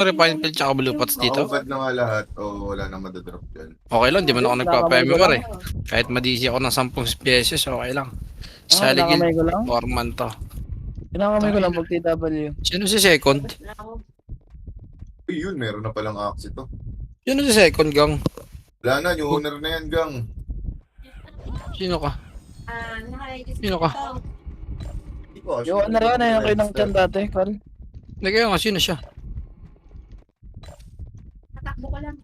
Refined field tsaka blue pots dito. Nakaubad na nga lahat o wala nang madadrop dyan. Okay lang, di man ako nagpapa-MMR eh. lang. Kahit madisi ako ng 10 pesos, okay lang. Kinakamay Saligil, ko lang. foreman to. Kinakamay ko lang pag TW. Sino si second? Uy, yun, meron na palang axe to. Sino si second, gang? Wala na, yung owner na yan, gang. Sino ka? Sino ka? Di ba? Yung ano na yan kayo ng tiyan dati, Carl. Hindi kayo nga, sino siya? Tatakbo ko lang.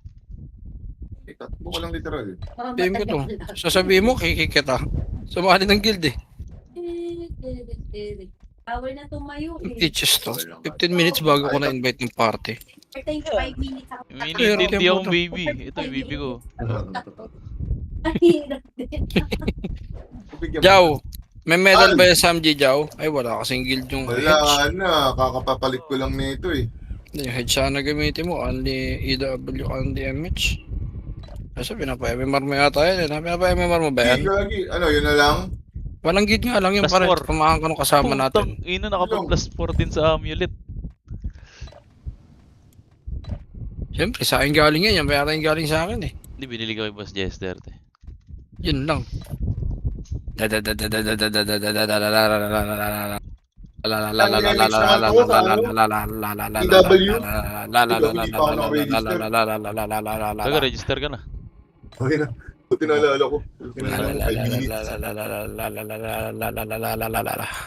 Itatbo ko lang literal. PM ko to. Sasabihin mo, kikikita. Sumali ng guild eh. Bawal na tumayo eh. Teaches to. 15 minutes bago ko na-invite ng party. Ito yung 5 minutes ako. Hindi akong baby. Ito yung baby ko. Hirap din. Jaw, may medal ba yung Sam G, Jaw? Ay, wala kasing guild yung hedge. Wala na, kakapapalit ko lang nito eh. Yung hedge sana gamitin mo, only EW, only MH. Kasi pinapa-MMR mo yata yan. Pinapa-MMR mo ba yan? Gagi, ano, yun na lang? Walang guild nga lang yung Plus pare. four. Kumahan ka nung kasama natin. Ino nakapag plus 4 din sa amulet. Siyempre, sa akin galing yan. Yan pa yata yung galing sa akin eh. Hindi, binili ko kay Boss Jester. Yun lang. Taga-register ka na. Okay na, buti naalala ko. Buti naalala ko, 5 minutes.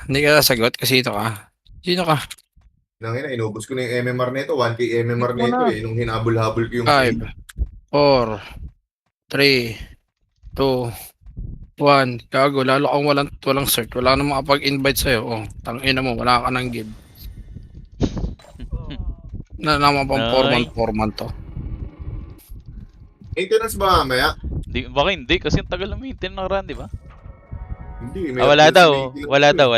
Hindi ka sasagot kasi ito ka. Sino ka? Nangina, inubos ko na yung MMR nito. 1K MMR nito eh. Nung hinabol-habol ko yung 5, 4, 3, 2, 1. Gago, lalo kang walang cert. Wala nang makapag-invite sa'yo. Oh, tangina mo, wala ka nang guild. Na naman pang foreman to. Maintenance ba mamaya? Baka hindi, kasi ang tagal na maintain ng run, di ba? Hindi. Wala daw. Wala daw.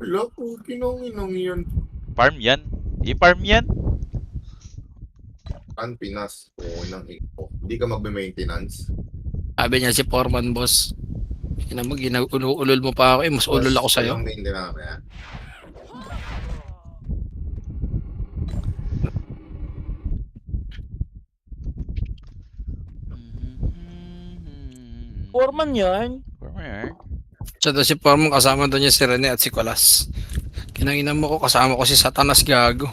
Wala po, kinong yun. Farm yan. I-farm yan. An Pinas. Oo, nang iko. Hindi ka magbe-maintenance. Sabi niya si foreman boss. Ina mo, ginulol mo pa ako eh. Mas ulol ako sa'yo. Walang maintenance mamaya. Foreman yan. Farm yan. Siya daw si foreman, kasama daw niya si Rene at si Colas. Kinanginan mo ko, kasama ko si Satanas gago.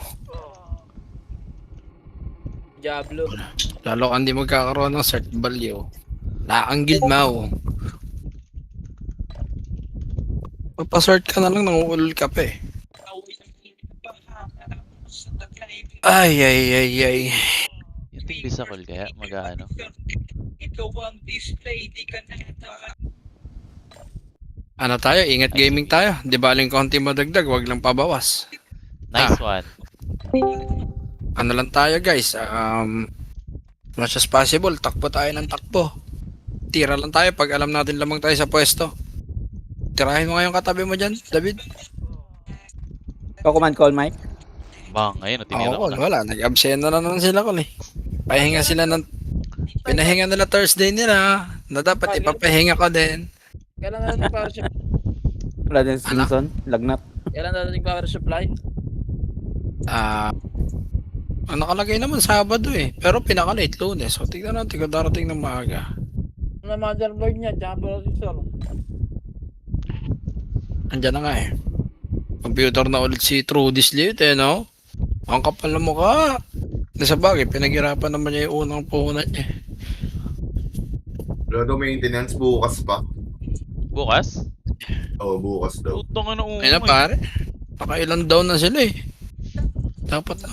Diablo. Lalo kang di magkakaroon ng cert value. Laang guild mo. Magpa-cert ka na lang, nanguulol ka pa eh. Ay. Yung tingli sa call kaya, mag-ano. Ano tayo? Ingat gaming tayo. Di baling konti madagdag, wag lang pabawas. Nice one. Ano lang tayo guys, much as possible, takbo tayo ng takbo. Tira lang tayo pag alam natin lamang tayo sa pwesto. Tirahin mo nga yung katabi mo dyan, David. Command call, Mike. Bang, ayun, tinira ko na. Wala, nag-absent na naman sila ko eh. Pahinga sila ng... Pinahinga nila Thursday nila, na dapat ipapahinga ko din. Kailan natin power supply? Wala din Simpson, lagnat. Kailan natin power supply? Nakalagay naman Sabado eh, pero pinaka-late Lunes. So tignan natin kung darating ng maaga. Ano motherboard niya, tsaka processor. Andyan na nga eh. Computer na ulit si Trudy Slit eh, no? Ang kapal na mukha. Sa bagay, pinaghirapan naman niya yung unang puhunan niya. Wala daw maintenance bukas pa. Bukas? Oo, bukas daw. Utang na Ayun na pare. Nakailan down na sila eh. Dapat na.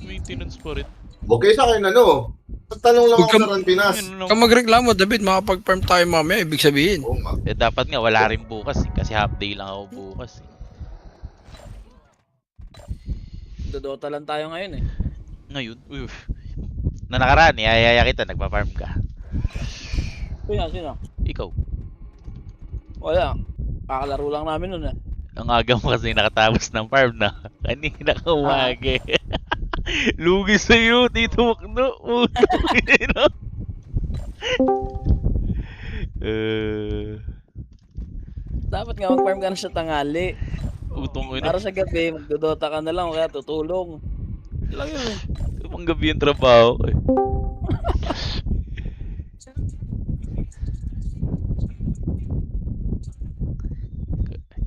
Maintenance pa rin. Okay sa akin, ano? Tanong lang Huwag ako ka- sa Ran Pinas. Kung magreklamo, David, makapag-farm tayo mamaya, ibig sabihin. Oo nga. Dapat nga, wala rin bukas eh, kasi half day lang ako bukas eh. Dodota lang tayo ngayon eh. Ngayon, na nakaraan, ihayaya kita, nagpa-farm ka. Sino? Ikaw. Wala. Kakalaro lang namin nun eh. Ang aga mo kasi nakatapos ng farm na. Kanina ka umagi. Lugi sa'yo, Tito Makno. Dapat nga mag-farm ka na sa tangali. Utong ina. Para sa gabi, magdodota ka na lang o kaya tutulong. Lang yun eh. Panggabi yung trabaho ko eh.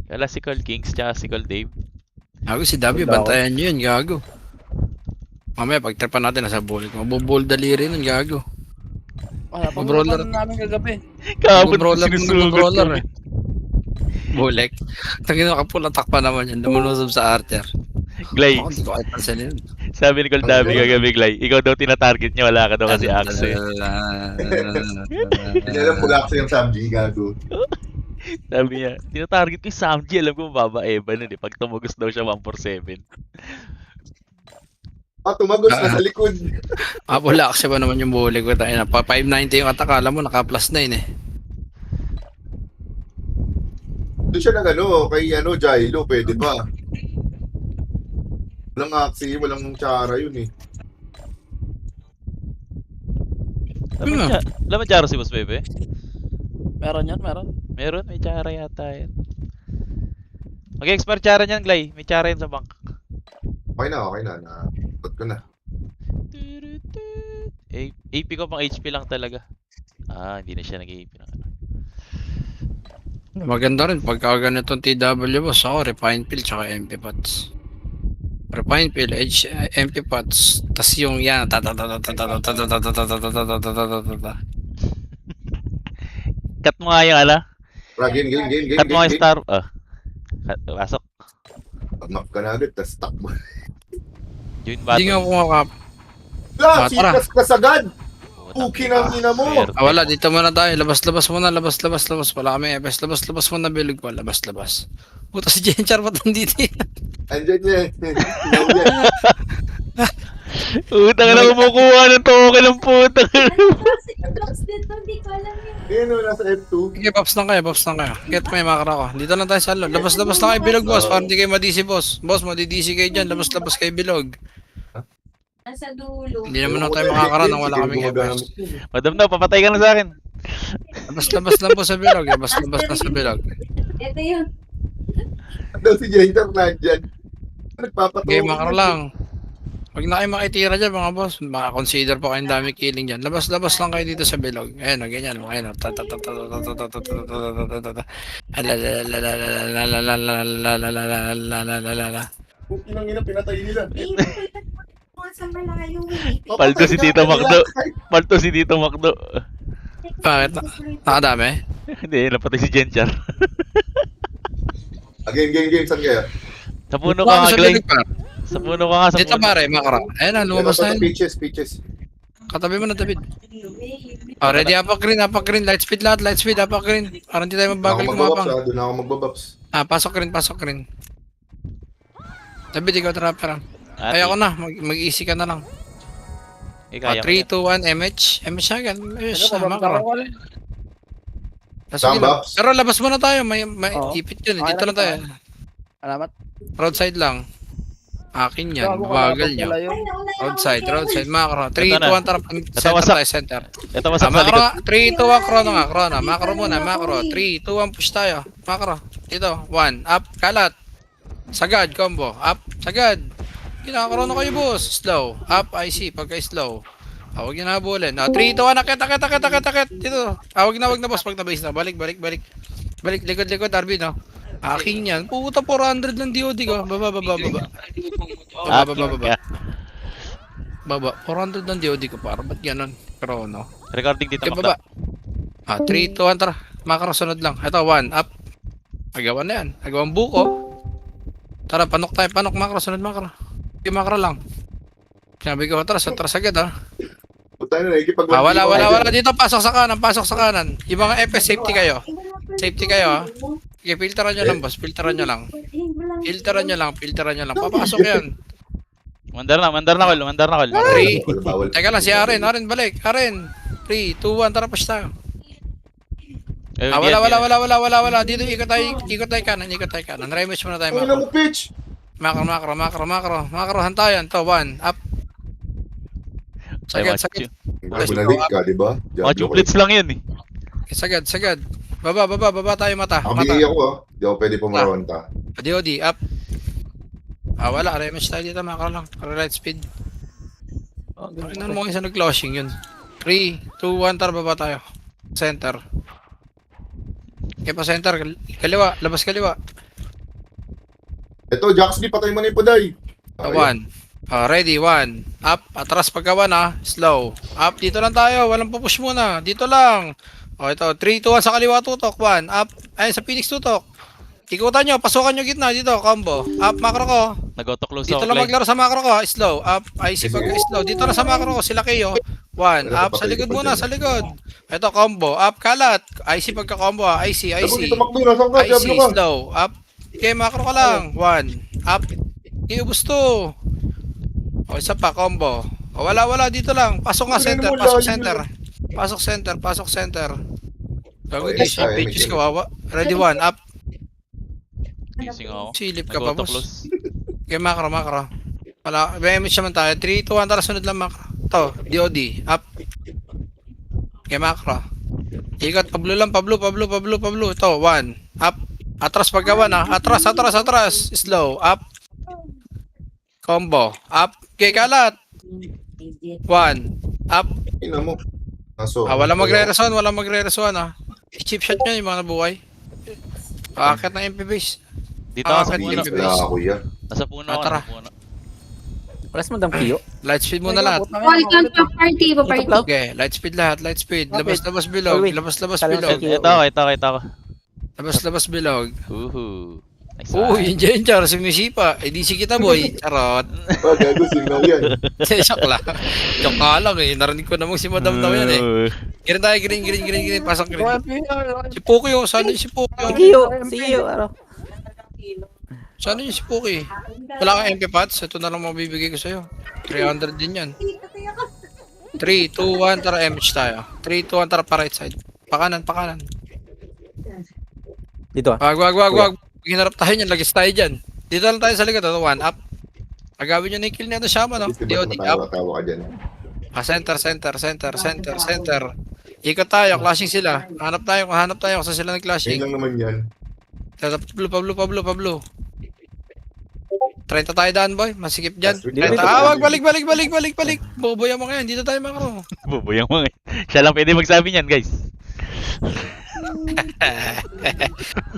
Kala si Call Kings tsaka si Call Dave. Gago si W, Wala ako. bantayan nyo yun, gago. Mamaya, pagtripan natin, nasa bulik. Mabubol daliri nun, gago. Wala pang Brawler. usapan namin kagabi. Kabot Brawler ng sinusugod brawler ko. eh. Bulik. Tangin na kapulatak pa naman yun, lumulusog sa Archer. Glay, Ako, hindi ko kahit pansin yun. sabi ni Call Dave kagabi, Glay, ikaw daw tinatarget niya, wala ka daw kasi Axe. Hindi alam pag-aksi yung Samji, gago. Sabi niya, tinatarget ko yung Samji, alam ko mababa-eba nun eh. Pag tumugos daw siya 147. Ah, tumagos na sa likod. Wala kasi ba naman yung bulik ko tayo na. Pa 590 yung attack, alam mo, naka plus 9 eh. Doon siya kay Jailo, pwede ba? Walang aksi, walang tsara yun eh. Alam mo Charo si Boss Bebe? Meron yan, meron. Meron, may Chara yata yan. Mag-expert Chara niyan, Glay. May Chara yan sa bank. Okay na. Napot ko na. AP ko pang HP lang talaga. Hindi na siya nag-AP na. Maganda rin, pagka ganitong TW boss, ako, Refine Pill tsaka MP Pots. Refine Pill, MP Pots, tas yung yan, Cut mo nga yung Game. Cut mo nga yung star. Pasok. Map ka na agad, tas stuck mo. Join Hindi nga battle. ako makap. La, Tara. sikas kasagad! Puki ng ina mo! Wala, dito muna tayo. Labas muna, labas. Wala kami FS. Labas muna, bilog pa. Labas. Puta si Jenchar, ba't nandito yan? Andyan niya. Tinaw niya. Utang na kumukuha ng token ng puta. Blocks dito, hindi ko alam yun. Ayun o, nasa F2. Sige, pops lang kayo. Get may makara ko. Dito lang tayo sa loob. Labas lang kayo, bilog, boss. Para hindi kayo madisi, boss. Boss, madidisi kayo dyan. Labas kayo, bilog. Nasa dulo. Hindi naman tayo makakara nang wala kaming FS. Madam na, papatay ka na sa akin. Labas lang po sa bilog. Labas na sa bilog. Ito yun. Daw si Jenter nandyan. Nagpapatawa. Okay, makara lang. Pag na kayo makitira dyan, mga boss, makakonsider pa kayong dami killing dyan. Labas lang kayo dito sa bilog. Ayan o, ganyan. Ayan o. Puki ng ina, pinatay nila. Eh, mga sa malayo. Paldo si Tito Macdo. Paldo si Tito Macdo. Bakit? Nakadami? Hindi, napatay si Jenchar. Game. Saan kayo? Sa puno ka nga, Sa Glay. bilog pa. Sa puno ka nga, sa Dito puno. pare, makara. Ayan na, lumabas na yun. Peaches. Katabi mo na, David. Ready, apak green. Light speed, apak green. Para hindi tayo mabagal kumapang. Doon ako magbababs. Pasok green. David, ikaw trapper. Ay, ako na. Mag-easy ka na lang. Kaya 3, 2, 1, MH. MH agad. MH na, makara. Sige lang. Tambaps. Pero labas muna tayo. May Oo. ipit yun. Okay Dito lang lang tayo. Alamat. Roadside lang. Akin yan. Bagal nyo. Roadside. Macro. 3, 2, 1, tara. Center wasak. tayo, center. Ito masak sa Macro. likod. 3, 2, 1, chrono nga. Macro muna. Macro. 3, 2, 1, push tayo. Macro. Dito. 1. Up. Kalat. Sagad. Combo. Up. Sagad. Kinakaroon kayo, boss. Slow. Up. IC. Pagka-slow. Huwag nyo na habulin. 3, 2, 1. Akit. Dito. Huwag na, boss. Pag na-base na. Balik. Likod. Arby, no? Akin yan. Puta, 400 ng DOD ko. Baba. Baba. 400 ng DOD ko. Para ba't ganun? Pero no. Recording dito, Okay, Macdo. baba. 3, 2, 1, tara. Makara, sunod lang. Ito, 1, up. Agawan na yan. Agawang buko. Tara, panok tayo. Makara, sunod makara. Okay, makara lang. Sinabi ko, tara agad ha. Puta na, ikipag Wala. Dito, pasok sa kanan. Yung mga FS, safety kayo. Ha. Okay, filteran nyo lang, boss. Filteran nyo lang. Papasok yan. Mandar na call. 3. Bawal. Teka lang, si Aren, balik. 3, 2, 1, tara, push tayo. Wala. Dito, ikot tayo kanan. Rematch muna tayo, Ang ina mo, pitch! Macro, hantayan. To, 1, up. Sagad. Bunalik ka, di ba? Mga chuplets lang yun eh. Sagad. Baba tayo mata. Nakabigay ako Di ako pwede pumaronta. DOD, up. Wala. Rematch tayo dito, makro lang. Right speed. Ano mo isa nag-closing yun? 3, 2, 1, tara baba tayo. Center. Okay pa center. Kaliwa. Labas kaliwa. Ito, Jaxby, patay mo na yung Puday. 1. Ready. 1. Up. Atras pagka 1 Slow. Up. Dito lang tayo. Walang pupush muna. Dito lang. Ito. 3, 2, 1 sa kaliwa tutok. 1. Up. Ayun sa Phoenix tutok. Ikutan nyo. Pasukan nyo gitna. Dito. Combo. Up. Macro ko. Nag-auto-close Dito ako. lang maglaro sa macro ko. Slow. Up. IC pagka slow. Dito lang sa macro ko. Sila kayo. 1. Up. Sa likod muna. Sa likod. Ito. Combo. Up. Kalat. IC pagka combo. IC. Diablo, IC. dito Makdo, nasaan ka? IC. Diablo ka. Slow. Up. Okay. Macro ka lang. 1. Up. Iubos to. Isa pa. Combo. Wala. Dito lang. Pasok nga center. Pasok center. Pasok center. Pasok center. Gago Okay, di siya. okay, Bitches may kawawa. Ready 1. Up. Gising ako. Silip ka pa, boss. Nag-auto-close. Okay, macro. Wala, may image naman tayo. 3, 2, 1, tara sunod lang macro. To, DOD, up. Okay, macro. Ikot, Pablo lang, Pablo. To, 1, up. Atras pagka 1 Atras. Slow, up. Combo, up. Okay, kalat. 1, up. Ina mo. Aso. Wala magre-reson I-chip shot nyo yung mga nabuhay. Akit ng MP base. Dito Ah, ako sa pwede puno. yung Wala ako yan. Nasa puno ako. Tara. Nasa puno. Wala sa madam Kiyo. Light speed muna lahat. Welcome to party. Party. Okay, light speed lahat, light speed. Labas bilog, Wait. labas Kala bilog. Ito ako. Labas bilog. Uhu. Nice Uy, yung Jar, sumisipa. di si kita boy. Charot. Gago, signal yan. Shock lang. Joke ka lang eh. Narinig ko namang si madam daw yan eh. Green tayo, green. Pasok green. Si Puki oh, saan yung si Puki oh? Kiyo, ano? Saan yung si Puki? Wala kang MP pads, ito na lang mabibigay ko sa'yo. 300 din yan. 3, 2, 1, tara MH tayo. 3, 2, 1, tara pa right side. Pakanan. Dito ah. Wag. Hinarap tayo niyan, lagis tayo dyan. Dito lang tayo sa likod, 1 up. Agawin nyo na yung kill niya na Shama, no? DOD up. Matawa ka dyan. Center. Ikot tayo, clashing sila. Hanap tayo kung sila Ngayon nag-clashing. lang naman yan. Pablo. 30 tayo daan, boy. Masikip dyan. Last week, 30. Wag, balik. Boboy mo ngayon, dito tayo makro. Bubuyang mo eh. Siya lang pwede magsabi niyan, guys.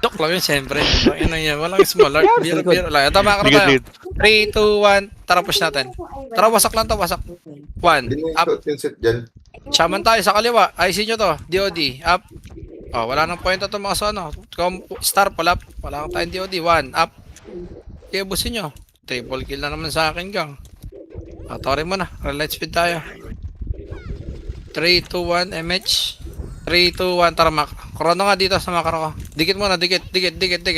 Joke lang yun, siyempre. Walang small art. Biro lang. Ito, makro tayo. 3, 2, 1. Tara, push natin. Tara, wasak lang to, wasak. 1, Hindi mo up. yung set dyan. Shaman tayo sa kaliwa. IC nyo to. DOD. Up. Wala nang point ito mga ano. Star pala. Wala kang tayong DOD. 1. Up. Kaya busin nyo. Triple kill na naman sa akin, gang. Tori mo na. Light speed tayo. 3, 2, 1. MH. 3, 2, 1. Tara, mak. Krono nga dito sa makro ko. Dikit muna. Dikit. 3, 2,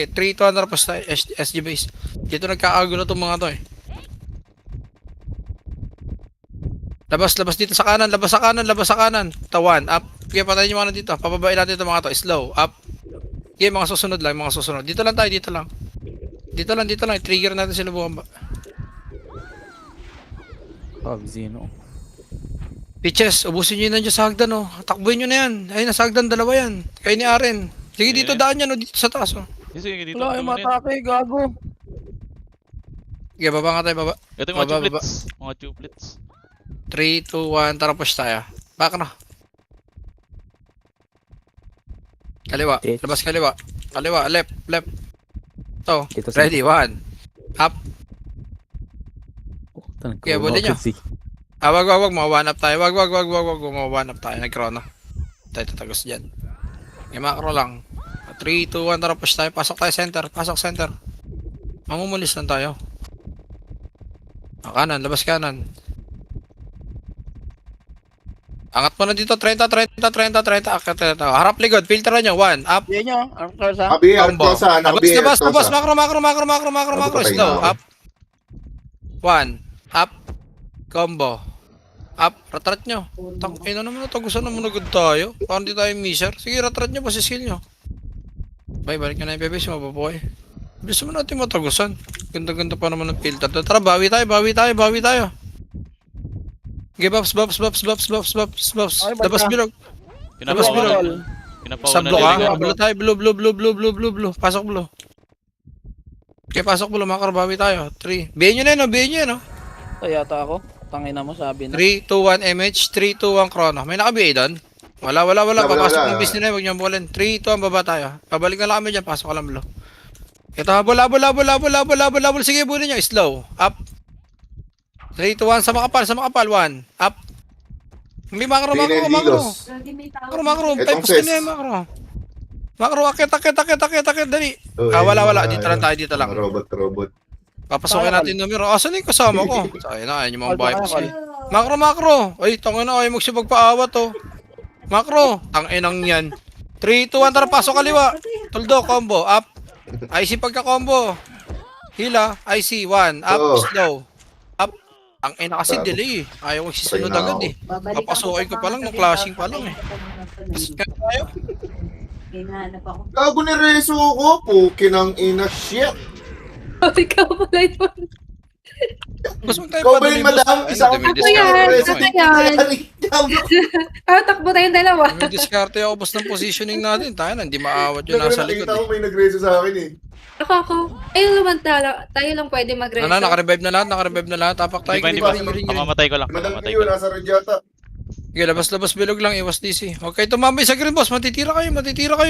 1. Tara, tapos tayo. SG base. Dito nagkakagulo itong mga to eh. Labas dito sa kanan. Labas sa kanan. Tawan. Up. Kaya patayin nyo mga dito. Papabain natin itong mga to. Slow. Up. Kaya mga susunod lang. Dito lang tayo. Dito lang. Trigger natin sila buwamba. Zeno. Pitches, ubusin nyo yun nandiyan sa hagdan oh. Takbuhin nyo na yan. Ayun, nasa hagdan, dalawa yan. Kayo ni Aren. Sige, dito daan yan oh. Dito sa taas oh. Sige, dito. Wala, yung matake, gago. Sige, baba nga tayo, baba. Ito yung mga Baba. chuplets. Mga chuplets. 3, 2, 1, tara push tayo. Back na. Kaliwa. Ditch. Labas kaliwa. Left. To. Dito sa- Ready, 1. Up. Kaya, bully nyo. Wag. Mga 1 up tayo. Wag. Mga 1 up tayo. Nag-chrono. Tayo tatagos dyan. May macro lang. 3, 2, 1, tara push tayo. Pasok tayo center. Mamumulis lang tayo. Kanan, labas kanan. Angat mo na dito, 30. Akit 30. Harap likod, filteran nyo. 1, up. Yan nyo, ang klasa. Abi, Combo. Artosa. Labas. Macro. Patay Slow, na ako. up. 1, up. Combo. Up, ratrat nyo. Ina naman ito, gusto naman agad tayo. Parang di tayo miser. Sige, ratrat nyo, basta skill nyo. Balik nyo na yung bebes, mababoy. Gusto mo natin matagusan. Ganda pa naman ng filter. Tara, bawi tayo. Okay, Babs. Ay, Labas basta. bilog. Pinapawa bilog. na. Pinapawa Sa na blue ka. lilingan. Blue tayo, blue. Pasok blue. Okay, pasok mo, lumakar, bawi tayo. 3. Bihin nyo na yun, bihin nyo yun. Ito yata ako. Tangina mo, sabi na. 3, 2, 1, MH. 3, 2, 1, chrono. May naka-BA doon? Wala. Papasok ng business na yun, huwag niyang bulin. 3, 2, 1, baba tayo. Pabalik na lang kami dyan, pasok ka lang, blo. Ito, habol. Sige, bulin nyo, slow. Up. 3, 2, 1, sa makapal. 1. Up. Hindi, makro. Dilos. Makro. Etong Gusto ses. niya, makro. Makro, akit, dali. Wala. Dito lang. Robot. Papasokin natin yung numero. Asan yung kasama ko? Ayun na, ayun yung mga bypass. Makro. Ay, tangin na, ayaw magsipagpaawat to. Makro, tanginang yan. 3, 2, 1, tara, pasok kaliwa. Tuldo, combo, up. IC pagka-combo. Hila, IC, 1, up, slow. Up. Ang ina kasi delay eh. Ayaw magsisunod agad eh. Papasokin ko pa lang, ng clashing pa lang eh. Ayaw. Gago ni Rezo ko. Pukin ang ina. Shit. Ikaw pala yun. Mas magtayo Ikaw pa ba dali, yung boss. madam? Ayun, Isa dumi ako discard. Rezo. Takbo tayong dalawa. May diskarte ako, boss, ng positioning natin. Tayo na, hindi maawat yun nasa likod Nakita ko eh. may nag-Rezo sa akin eh. Ako. Tayo naman tayo lang pwede mag-reso. Naka-revive na lahat. Tapak tayo. Di Green. ba, Sige, Pamamatay ko lang. Madam Pamamatay Q, ko lang. nasa red yata. labas bilog lang, iwas DC. Okay, tumambay sa green, boss. Matitira kayo,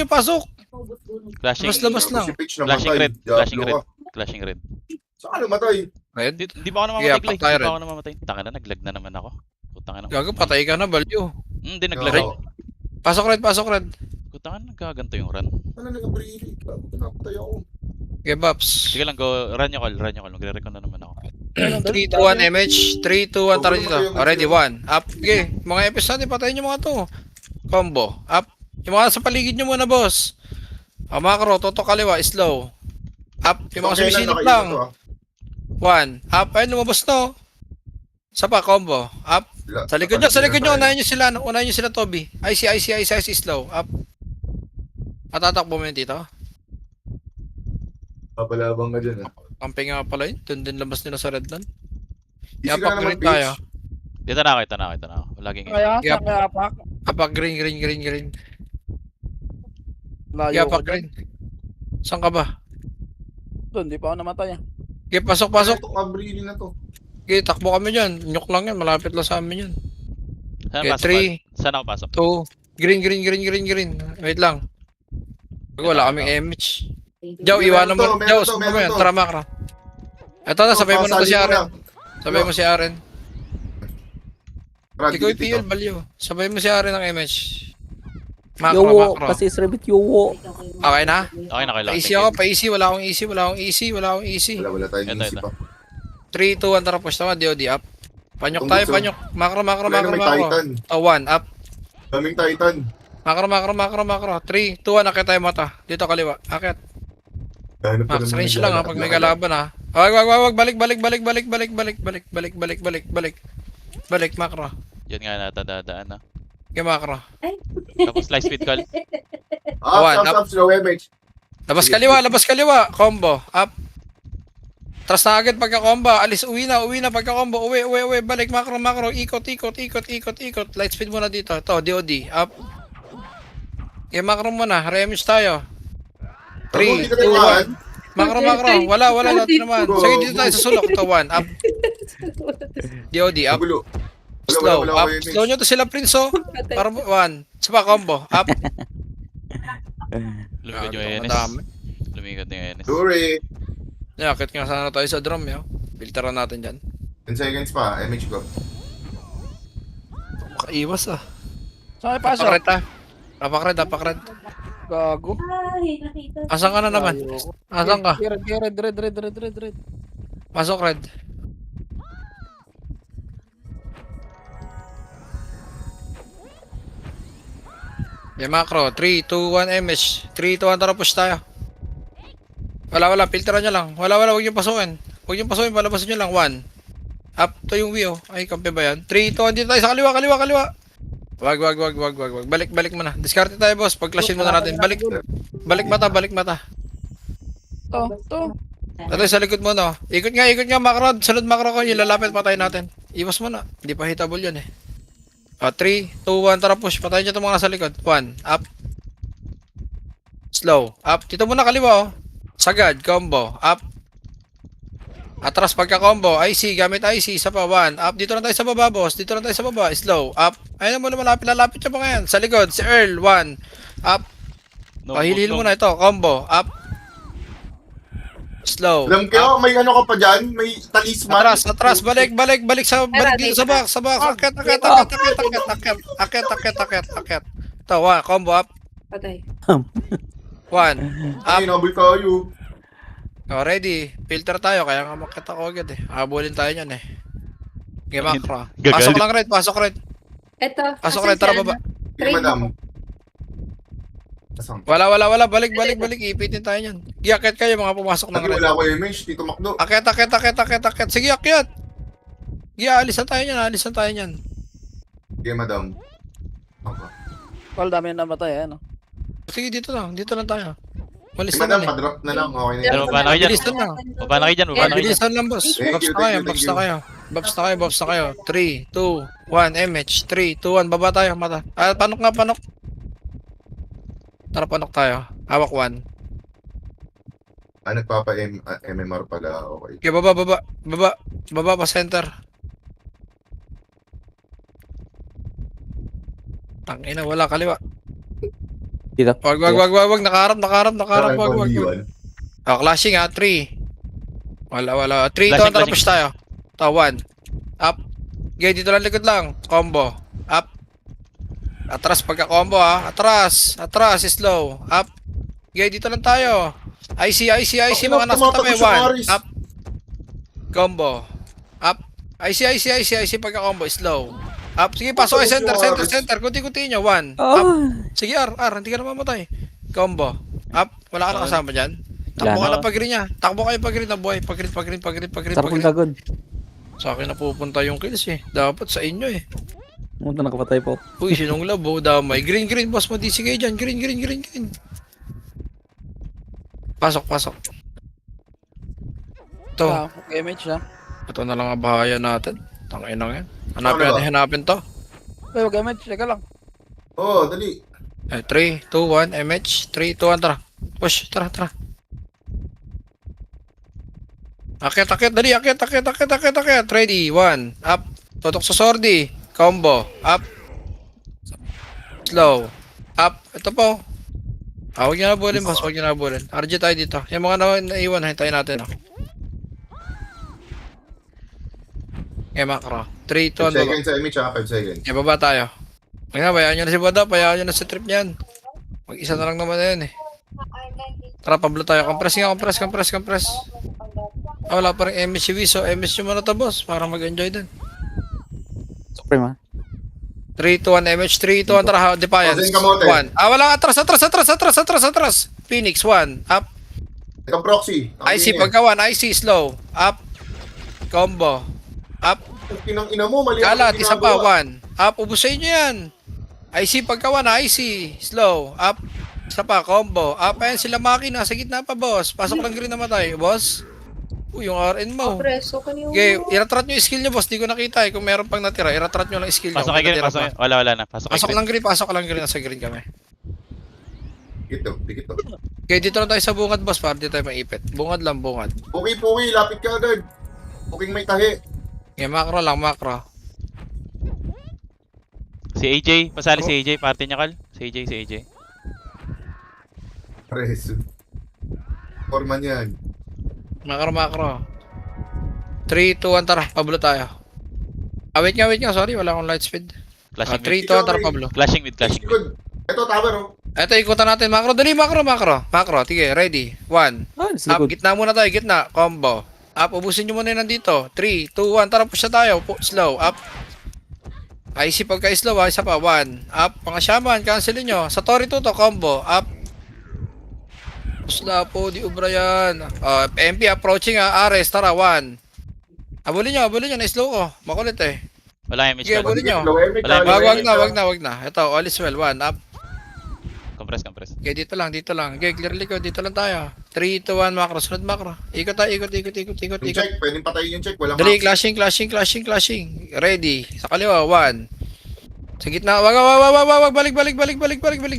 pasok. Flashing, Labas lang. Si Pitch flashing namatay. red. Flashing Diablo red. ka. Flashing red. Saan namatay? Red? Di ba ako namamatay, Yeah, Clay? patay Di red. ba ako namamatay? Tanga na, naglag na naman ako. Putang na. Gago, patay ka na, value. Hindi, naglag Oo. ako. Pasok red. Putang na, nagkaganto yung run. Ano nag-breathe? Napatay ako. Okay, Baps. Sige lang, go. Run nyo call. Magre-recon na naman ako. 3, 2, 1, MH. 3, 2, 1, tara dito. Already, 1. Up. Okay, mga episode natin, patayin nyo mga to. Combo. Up. Yung mga sa paligid nyo muna, boss. Makro, toto kaliwa, slow. Up. Yung mga sumisilip lang. 1. Up. Ayun, lumabas to. Isa pa, combo. Up. Sa likod nyo, unahin nyo sila, Toby. IC, slow. Up. Matatakbo mo yun dito. Papalabang ka dyan ah. Camping nga pala yun. Doon din labas nila sa red land. Easy ka Yapak naman, green tayo. Dito na ako. Laging Kaya, Yep. kaya pa. Yapak green. Layo Yapak ko dyan. green. Saan ka ba? Doon, di pa ako namatay. Okay, pasok. Itong abreely na to. Okay, takbo kami dyan. Nyok lang yan. Malapit lang sa amin yun. Saan Okay, pasok? 3, Saan ako pasok? 2, green. Wait lang. Wala kaming MH. Jow, iwanan mo. Jow, sumama mo yan. Tara, makra. Eto na, sabay mo na to si Aren. Sabay mo si Aren. Ikaw yung PL, value. Sabay mo si Aren ng MH. Yowo, Makro. kasi Srebit Yowo. Okay na? Okay na, Pa-easy ako, pa-easy. Wala akong easy. Wala tayong Ito, easy ito. pa. 3, 2, 1, tara, push naman. DOD, up. Panyok tayo, Tungkol sa- panyok. Makro. Wala na may Titan. 1, up. Daming Titan. Makro. 3, 2, 1, akit tayo mata. Dito kaliwa. Akit. Hanap pa Max naman range ng lang ha, gala- pag may gala- kalaban ha. Wag, balik. Balik, makro. Yan nga natadadaan na. Okay, makro. Tapos light speed call. Up, slow MH. Labas kaliwa. Combo. Up. Tras na agad pagka-combo. Alis, uwi na pagka-combo. Uwi. Balik, makro. Ikot. Light speed muna dito. Ito, DOD. Up. Okay, makro muna. Remage tayo. 3, 2, 1. Makro. Wala naman. Sige, dito tayo sa sulok. Ito, 1. Up. DOD. Up. Gulo. Slow. Wala Up. ko MH. Slow nyo to sila, Prince, oh. Para 1. Isa pa, combo. Up. Lumikad yung ENS. Madami. Lumikad yung ENS. Sorry. Yakit nga sana tayo sa drum, yo. Filteran natin dyan. 10 seconds pa, MH ko. Makaiwas, ah. Saan kayo pasok? Apakred, ah. Apakred. Gago. Asan ka na naman? Layo ko. Asan ka? Red. Pasok, red. May macro. 3, 2, 1, MH. 3, 2, 1, tara, push tayo. Wala. Filteran nyo lang. Wala. Huwag yung pasukin. Palabasin nyo lang. 1. Up to yung wheel. Ay, kampi ba yan? 3, 2, 1, dito tayo sa kaliwa. Wag. Balik mo na. Discard tayo, boss. Pag-clashin muna natin. Balik mata. To. Ito sa likod mo, no? Ikot nga, macro. Sunod macro ko. Yung lalapit, patay natin. Iwas mo na. Hindi pa hitable yun, eh. 3, 2, 1, tara, push. Patayin nyo itong mga nasa likod. 1, up. Slow. Up. Dito muna kaliwa, oh. Sagad, combo. Up. Atras pagka-combo. IC, gamit IC. Isa pa, 1. Up, dito lang tayo sa baba, boss. Dito lang tayo sa baba. Slow. Up. Ayun mo na malapit siya pa ngayon. Sa likod, si Earl, 1. Up. No, Pahilil no, mo na ito. Combo. Up. Slow. Alam ko, may ano ka pa dyan? May talisman? Atras. Balik dito sa box. Akit. Ito, 1. Combo, up. Patay. 1. Up. Ay, nabul kayo. Oh, ready. Filter tayo, kaya nga makita ko agad eh. Habulin tayo niyan eh. Game macro. Pasok lang red, Ito. Pasok red, tara baba. Okay, madam. Asang? Wala. Balik. Ipitin tayo niyan. Giakit kayo mga pumasok ng Lagi red. wala ko image, Tito Macdo. Akit. Sige, akyat. Alis na tayo niyan. Okay, madam. Okay. Tol, dami na namatay, ano? Sige, dito lang tayo. Malis Okay, na madam, lang eh. padrop na lang. Okay na Pero yan. paano kayo dyan? Bilisan lang. Paano kayo dyan? Bilisan lang, boss. Thank you, Bobs na kayo. Bobs na kayo. 3, 2, 1, MH. 3, 2, 1, baba tayo, mata. Panok. Tara, panok tayo. Hawak 1. Nagpapa-MMR pala. Okay. Okay, baba pa center. Tangina, wala kaliwa. Dito. Wag, nakaharap, wag. Iwan. Clashing 3. Wala. 3 to, Flashing, tara, push tayo. 1. Up. Okay, dito lang likod lang. Combo. Up. Atras pagka-combo Atras, slow. Up. Okay, dito lang tayo. IC, mga nasa tabi. 1. Up. Combo. Up. IC pagka-combo. Slow. Up. Sige, pasok kayo center. Kunti-kunti nyo. 1. Up. Sige, R, hindi ka na mamatay. Combo. Up. Wala ka na kasama dyan. Takbo ka Wala. na pag-green niya. Takbo kayo pag-green na buhay. Pag-green. Sarap ng gagod. Sa akin napupunta yung kills eh. Dapat sa inyo eh. Munta nakapatay po. Uy, sinong labo, damay. Green, boss. Madisi kayo dyan. Green. Pasok. Ito. Okay, image na. Ito na lang ang bahaya natin. Tangin na yan. Ano ba? Hanapin to. Uy, wag image, teka lang. Oo, dali. 3, 2, 1, MH. 3, 2, 1, tara. Push, tara. Akit, dali. Akit. Ready, 1. Up. Tutok sa sordi. Combo. Up. Slow. Up. Ito po. Huwag nyo na bulin, boss. RG tayo dito. Yung mga naiwan, hintayin natin. Okay, macro. 3, 2, 1, 5 baba. seconds sa image 5 seconds. Okay, baba tayo. Bayaan nyo na si Boda. Bayaan nyo na si Trip niyan. Mag-isa na lang naman na yun eh. Tara, Pablo tayo. Compress. Wala pa rin MSCV. So, MS nyo muna to, boss. Para mag-enjoy din. Supreme 3, 2, 1, MH. 3, 2, 1, tara. Defiance. Pasin kamote. 1. Wala. Atras. Phoenix, 1. Up. Ikaw proxy. IC, pagka 1. IC, slow. Up. Combo. Up. Pinang ina mo, mali Kalat, ang isa pa. ginagawa. 1. Up. Ubusin nyo yan. IC, pagka 1. IC. Slow. Up. Isa pa. Combo. Up. Ayan sila makina. Sa gitna pa, boss. Pasok lang green namatay. Boss. Uy, yung RN mo. Preso ka niyo. Okay, iratrat nyo yung skill nyo, boss. Di ko nakita eh. Kung meron pang natira, iratrat nyo lang yung skill nyo. Pasok Kung kayo green, natira pasok pa. kayo. Wala na. Pasok Pasok lang green. Nasa green kami. Dikit to. Okay, dito lang tayo sa bungad, boss. Para di tayo maipit. Bungad. Puki, lapit ka agad. Puking may tahi. Okay, macro. Si AJ, pasali si AJ, party niya kal. Si AJ. Pares. Forman yan. Macro. 3, 2, 1, tara. Pablo tayo. Wait nga. Sorry, wala akong light speed. 3, 2, 1, tara, Pablo. Clashing with. Good. Ito, tower oh. Eto, ikutan natin. Macro. Dali, macro. Sige, ready. 1. Up, gitna muna tayo. Gitna. Combo. Up, ubusin nyo muna yun nandito. 3, 2, 1. Tara, push na tayo. Slow. Up. IC pagka-slow Isa pa. 1. Up. Mga shaman. Cancelin nyo. Sa Tori to. Combo. Up. Pusla po. Di ubra yan. MP approaching Ares. Tara. 1. Abulin nyo. Na-slow ko. Makulit eh. Wala image Sige, card. abulin nyo. Low image, Wala, low Wag image. na. Ito. All is well. 1. Up. Compress. Okay, dito lang. Okay, clearly ko. Dito lang tayo. 3, 2, 1, macro. Sunod macro. Ikot tayo. Yung check, pwedeng patayin yung check. Walang Dali, clashing. Ready. Sa kaliwa, 1. Sa gitna. Wag. Balik.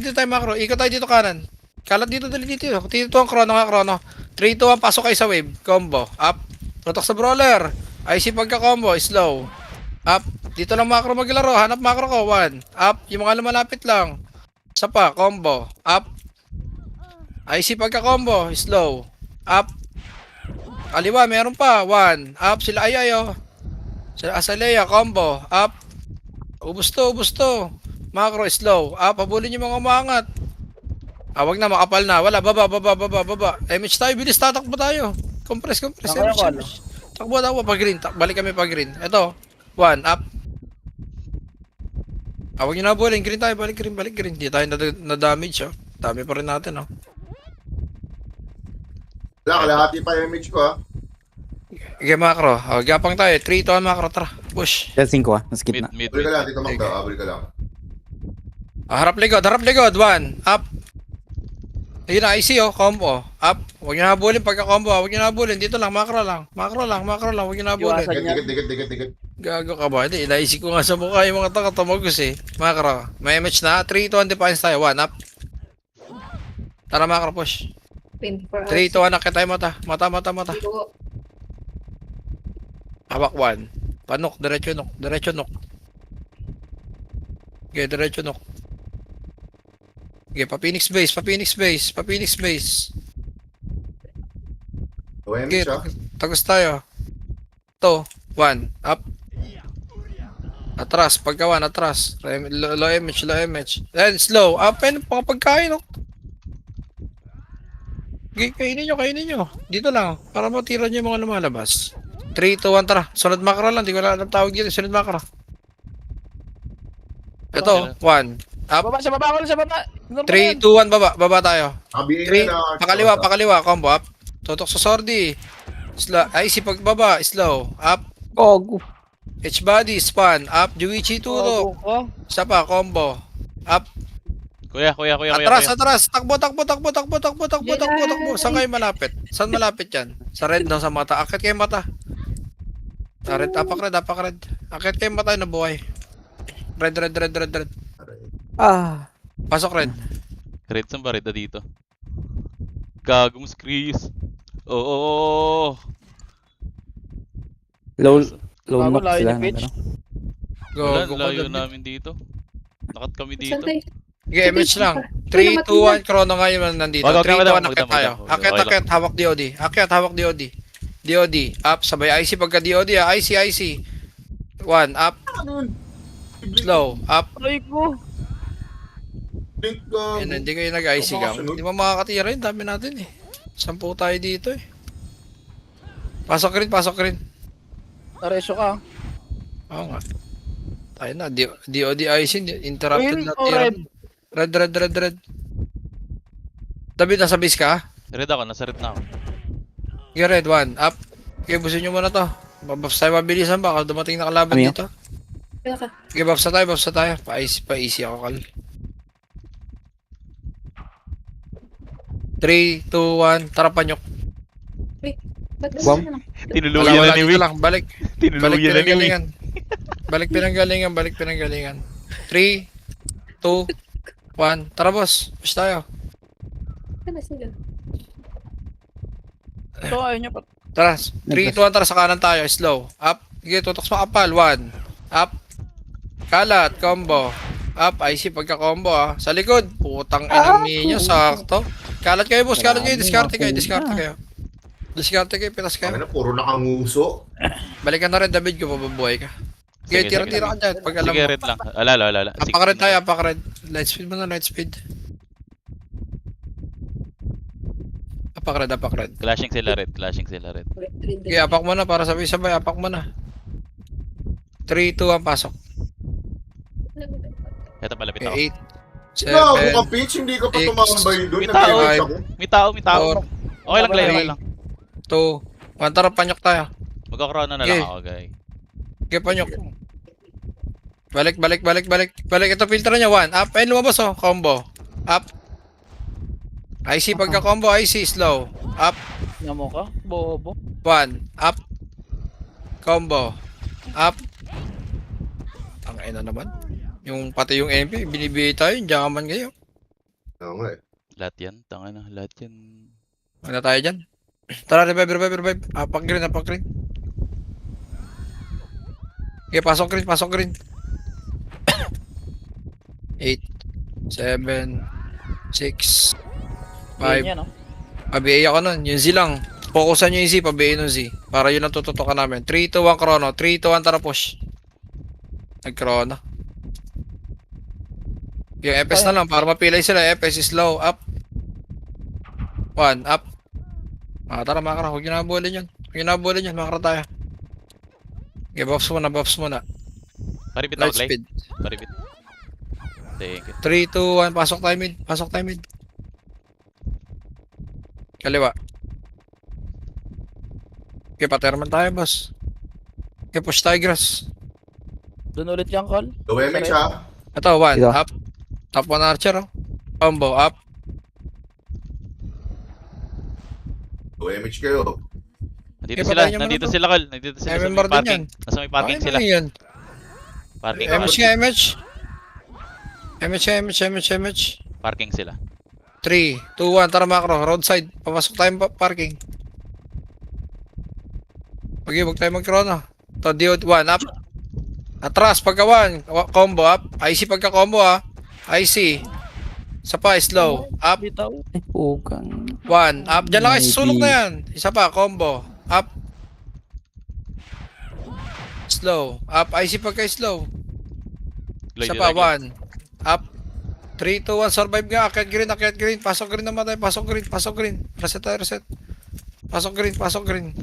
Dito tayo macro. Ikot tayo dito kanan. Kalat dito, dali dito. Dito ang chrono. 3, 2, 1. Pasok kayo sa wave. Combo. Up. Tutok sa brawler. IC pagka-combo, slow. Up. Dito lang macro maglaro. Hanap macro ko. 1. Up. Yung mga lumalapit lang. Isa pa, combo. Up. IC pagka-combo, slow. Up. Kaliwa, meron pa. 1. Up. Sila ayayo. Sila Azalea, combo. Up. Ubus to. Macro, slow. Up. Habulin yung mga umangat. Wag na, makapal na. Wala, baba. MH tayo, bilis, tatakbo tayo. Compress. Nakakapal. Takbo. Pag green. Balik kami pag green. Ito. 1. Up. Huwag nyo na habulin. Green tayo. Balik green. Di tayo na-damage, oh. Dami pa rin natin, oh. Wala, kalahati pa yung image ko ha. Okay, macro. Gapang tayo. 3, 2, 1, macro. Tara. Push. Yan 5 ah. Naskip na. Mid. Abri ka lang, dito magda. Abri ka lang. Harap likod. 1. Up. Ayun na, IC, oh. Combo. Up. Huwag nyo na habulin pagka-combo. Huwag nyo na habulin. Dito lang. Macro lang. Huwag nyo na habulin. Iwasan. Dikit. Gago ka ba? Hindi, naisip ko nga sa mukha yung mga taka tumagos eh. Macro. May MH na. 3, 2, 1, defiance tayo. 1, up. Tara, macro push. 24 3, 2, 1, nakit tayo mata. Mata. Dugo. Hawak 1. Panok, diretso nok. Okay, diretso nok. Okay, pa Phoenix base. O Okay, image ha. tagos tayo. 2, 1, up. Atras, pagka 1, atras. Low image. Then, slow. Up, and pagkain, no? Okay, kainin nyo. Dito lang, para matira nyo yung mga lumalabas. 3, 2, 1, tara. Sunod macro lang, di ko alam tawag dito. Sunod macro. Ito, 1. Up. Sa baba. 3, 2, 1, baba tayo. Kabihin 3, na. pakaliwa, combo, up. Tutok sa sordi. Slow, IC pagbaba, slow. Up. Gogo. H-body, span. Up, Juichi, tutok. Isa pa, combo. Up. Kuya. Atras. Takbo. Saan kayo malapit? Saan malapit yan? Sa red daw sa mata. Akit kayo mata. Sa red, apak red. Akit kayo mata na buhay. Red. Ah. Pasok red. Red saan ba? Red na dito. Gago mo, Chris. Oo. Low Bago, knock layo sila. ni Pitch. Wala, Go. layo namin dito. Nakat kami dito. Saan tayo? Okay, image lang. 3, 2, 1, chrono nga yung nandito. Wag, 3, 2, 1, wag, akit tayo. wag. Akit, hawak DOD. DOD. Up, sabay IC pagka DOD. IC. 1, up. Slow, up. Aray ko. Blink ka. Yan, hindi kayo nag-IC gang. Hindi mo makakatira yun. Dami natin eh. 10 tayo dito eh. Pasok rin. Naresyo ka. Oo nga. Tayo na. DOD IC. Interrupted Green na o tira. red? Red. David, nasa base ka? Red ako, nasa red na ako. Okay, red 1. Up. Okay, busin nyo muna to. Buffs tayo mabilisan ba? Kalau dumating na kalaban Ano yun? dito. Kaya ka. Okay, buffs na tayo. Pa-easy ako, Kal. 3, 2, 1. Tara, panyok. Ba't Wow. ganun na? Tinuluyan na ni dito Will. lang. Balik Tinuluyan na ni Will. pinanggalingan. Balik pinanggalingan. 3, 2, 1. Tara, boss. Push tayo. Saan na sila? Ito, ayaw niya pa. Tara. 3, 2, 1. Tara, sa kanan tayo. Slow. Up. Sige, tutok sa kapal. 1. Up. Kalat. Combo. Up. IC pagka-combo ah. Sa likod. Putang inang ninyo. Sakto. Kalat kayo, boss. Diskarte kayo. Pitas kayo. Ano, puro nakanguso. Balikan na rin, David, kung mababuhay ka. Okay, Sige, tira ka dyan. Pag alam Sige, mo. red lang. Ala. Sige. Apak red tayo, apak red. Light speed mo na, light speed. Apak red. Clashing sila red. Okay, apak mo na para sabay-sabay. Apak mo na. 3, 2, 1, pasok. Ito palapit ako. Okay, 8, Gago 7, ka, Pitch. Hindi ka pa six, tumambay doon. may tao. Nag-image ako. May tao. 4, Okay lang, Clay. Okay lang. 2, 1. Tara, panyok tayo. Magkakaroon na Okay. lang ako, guys. Okay, panyok. Balik. Ito, filter niya. 1. Up. Ayun, lumabas oh. Combo. Up. IC pagka-combo. IC. Slow. Up. Namo ka? Bobo. 1. Up. Combo. Up. Tangay na naman. Pati yung MP, binibigay tayo. Yung jakaman kayo. Oo nga eh. Lahat yan. Tanga na. Lahat yan. Ano tayo dyan? Tara, revive. Apak green. Okay, pasok green. 8, 7, 6, 5. Yan, no? Pabiay ako nun. Yung Z lang. Focusan nyo yung Z, pabiay ng Z. Para yun ang tututukan namin. 3, 2, 1, chrono. 3, 2, 1, tara push. Nag-chrono. Yung FS na lang, para mapilay sila. FS is low, up. 1, up. Tara, makara. Huwag nyo nabulin yun. Makara tayo. Okay, buffs muna. Paribit Light ako, Clay. speed. Paribit. Thank you. 3, 2, 1. Pasok tayo mid. Kaliwa. Okay, paterman tayo, boss. Okay, push tayo, grass. Doon ulit yung call. Low MH ha. Ito, 1, Ito. up. Top 1 archer, oh. Combo, up. Low MH kayo. Nandito Okay, sila, patayin nyo muna nandito to. sila, Col. Nandito sila sa MMR may din parking. yan. Nasa may parking Okay sila. na yun. Parking MH ako. nga, MH. Parking sila. 3, 2, 1, tara macro, roadside. Papasok tayong parking. Okay, huwag tayo mag-chrono. To DO 1, up. Atras, pagka 1, combo, up. IC pagka combo, ah. IC. Isa pa, slow. Up, Dito. Ay, pukang. 1. Up, dyan lang kayo, Maybe. susulok na yan. Isa pa, combo. Up. Slow. Up, IC pagka slow. Lloyd, Isa pa, Lloyd. 1. Up. 3, 2, 1, survive nga. Akyat green. Pasok green naman tayo. Pasok green. Reset tayo, reset. Pasok green.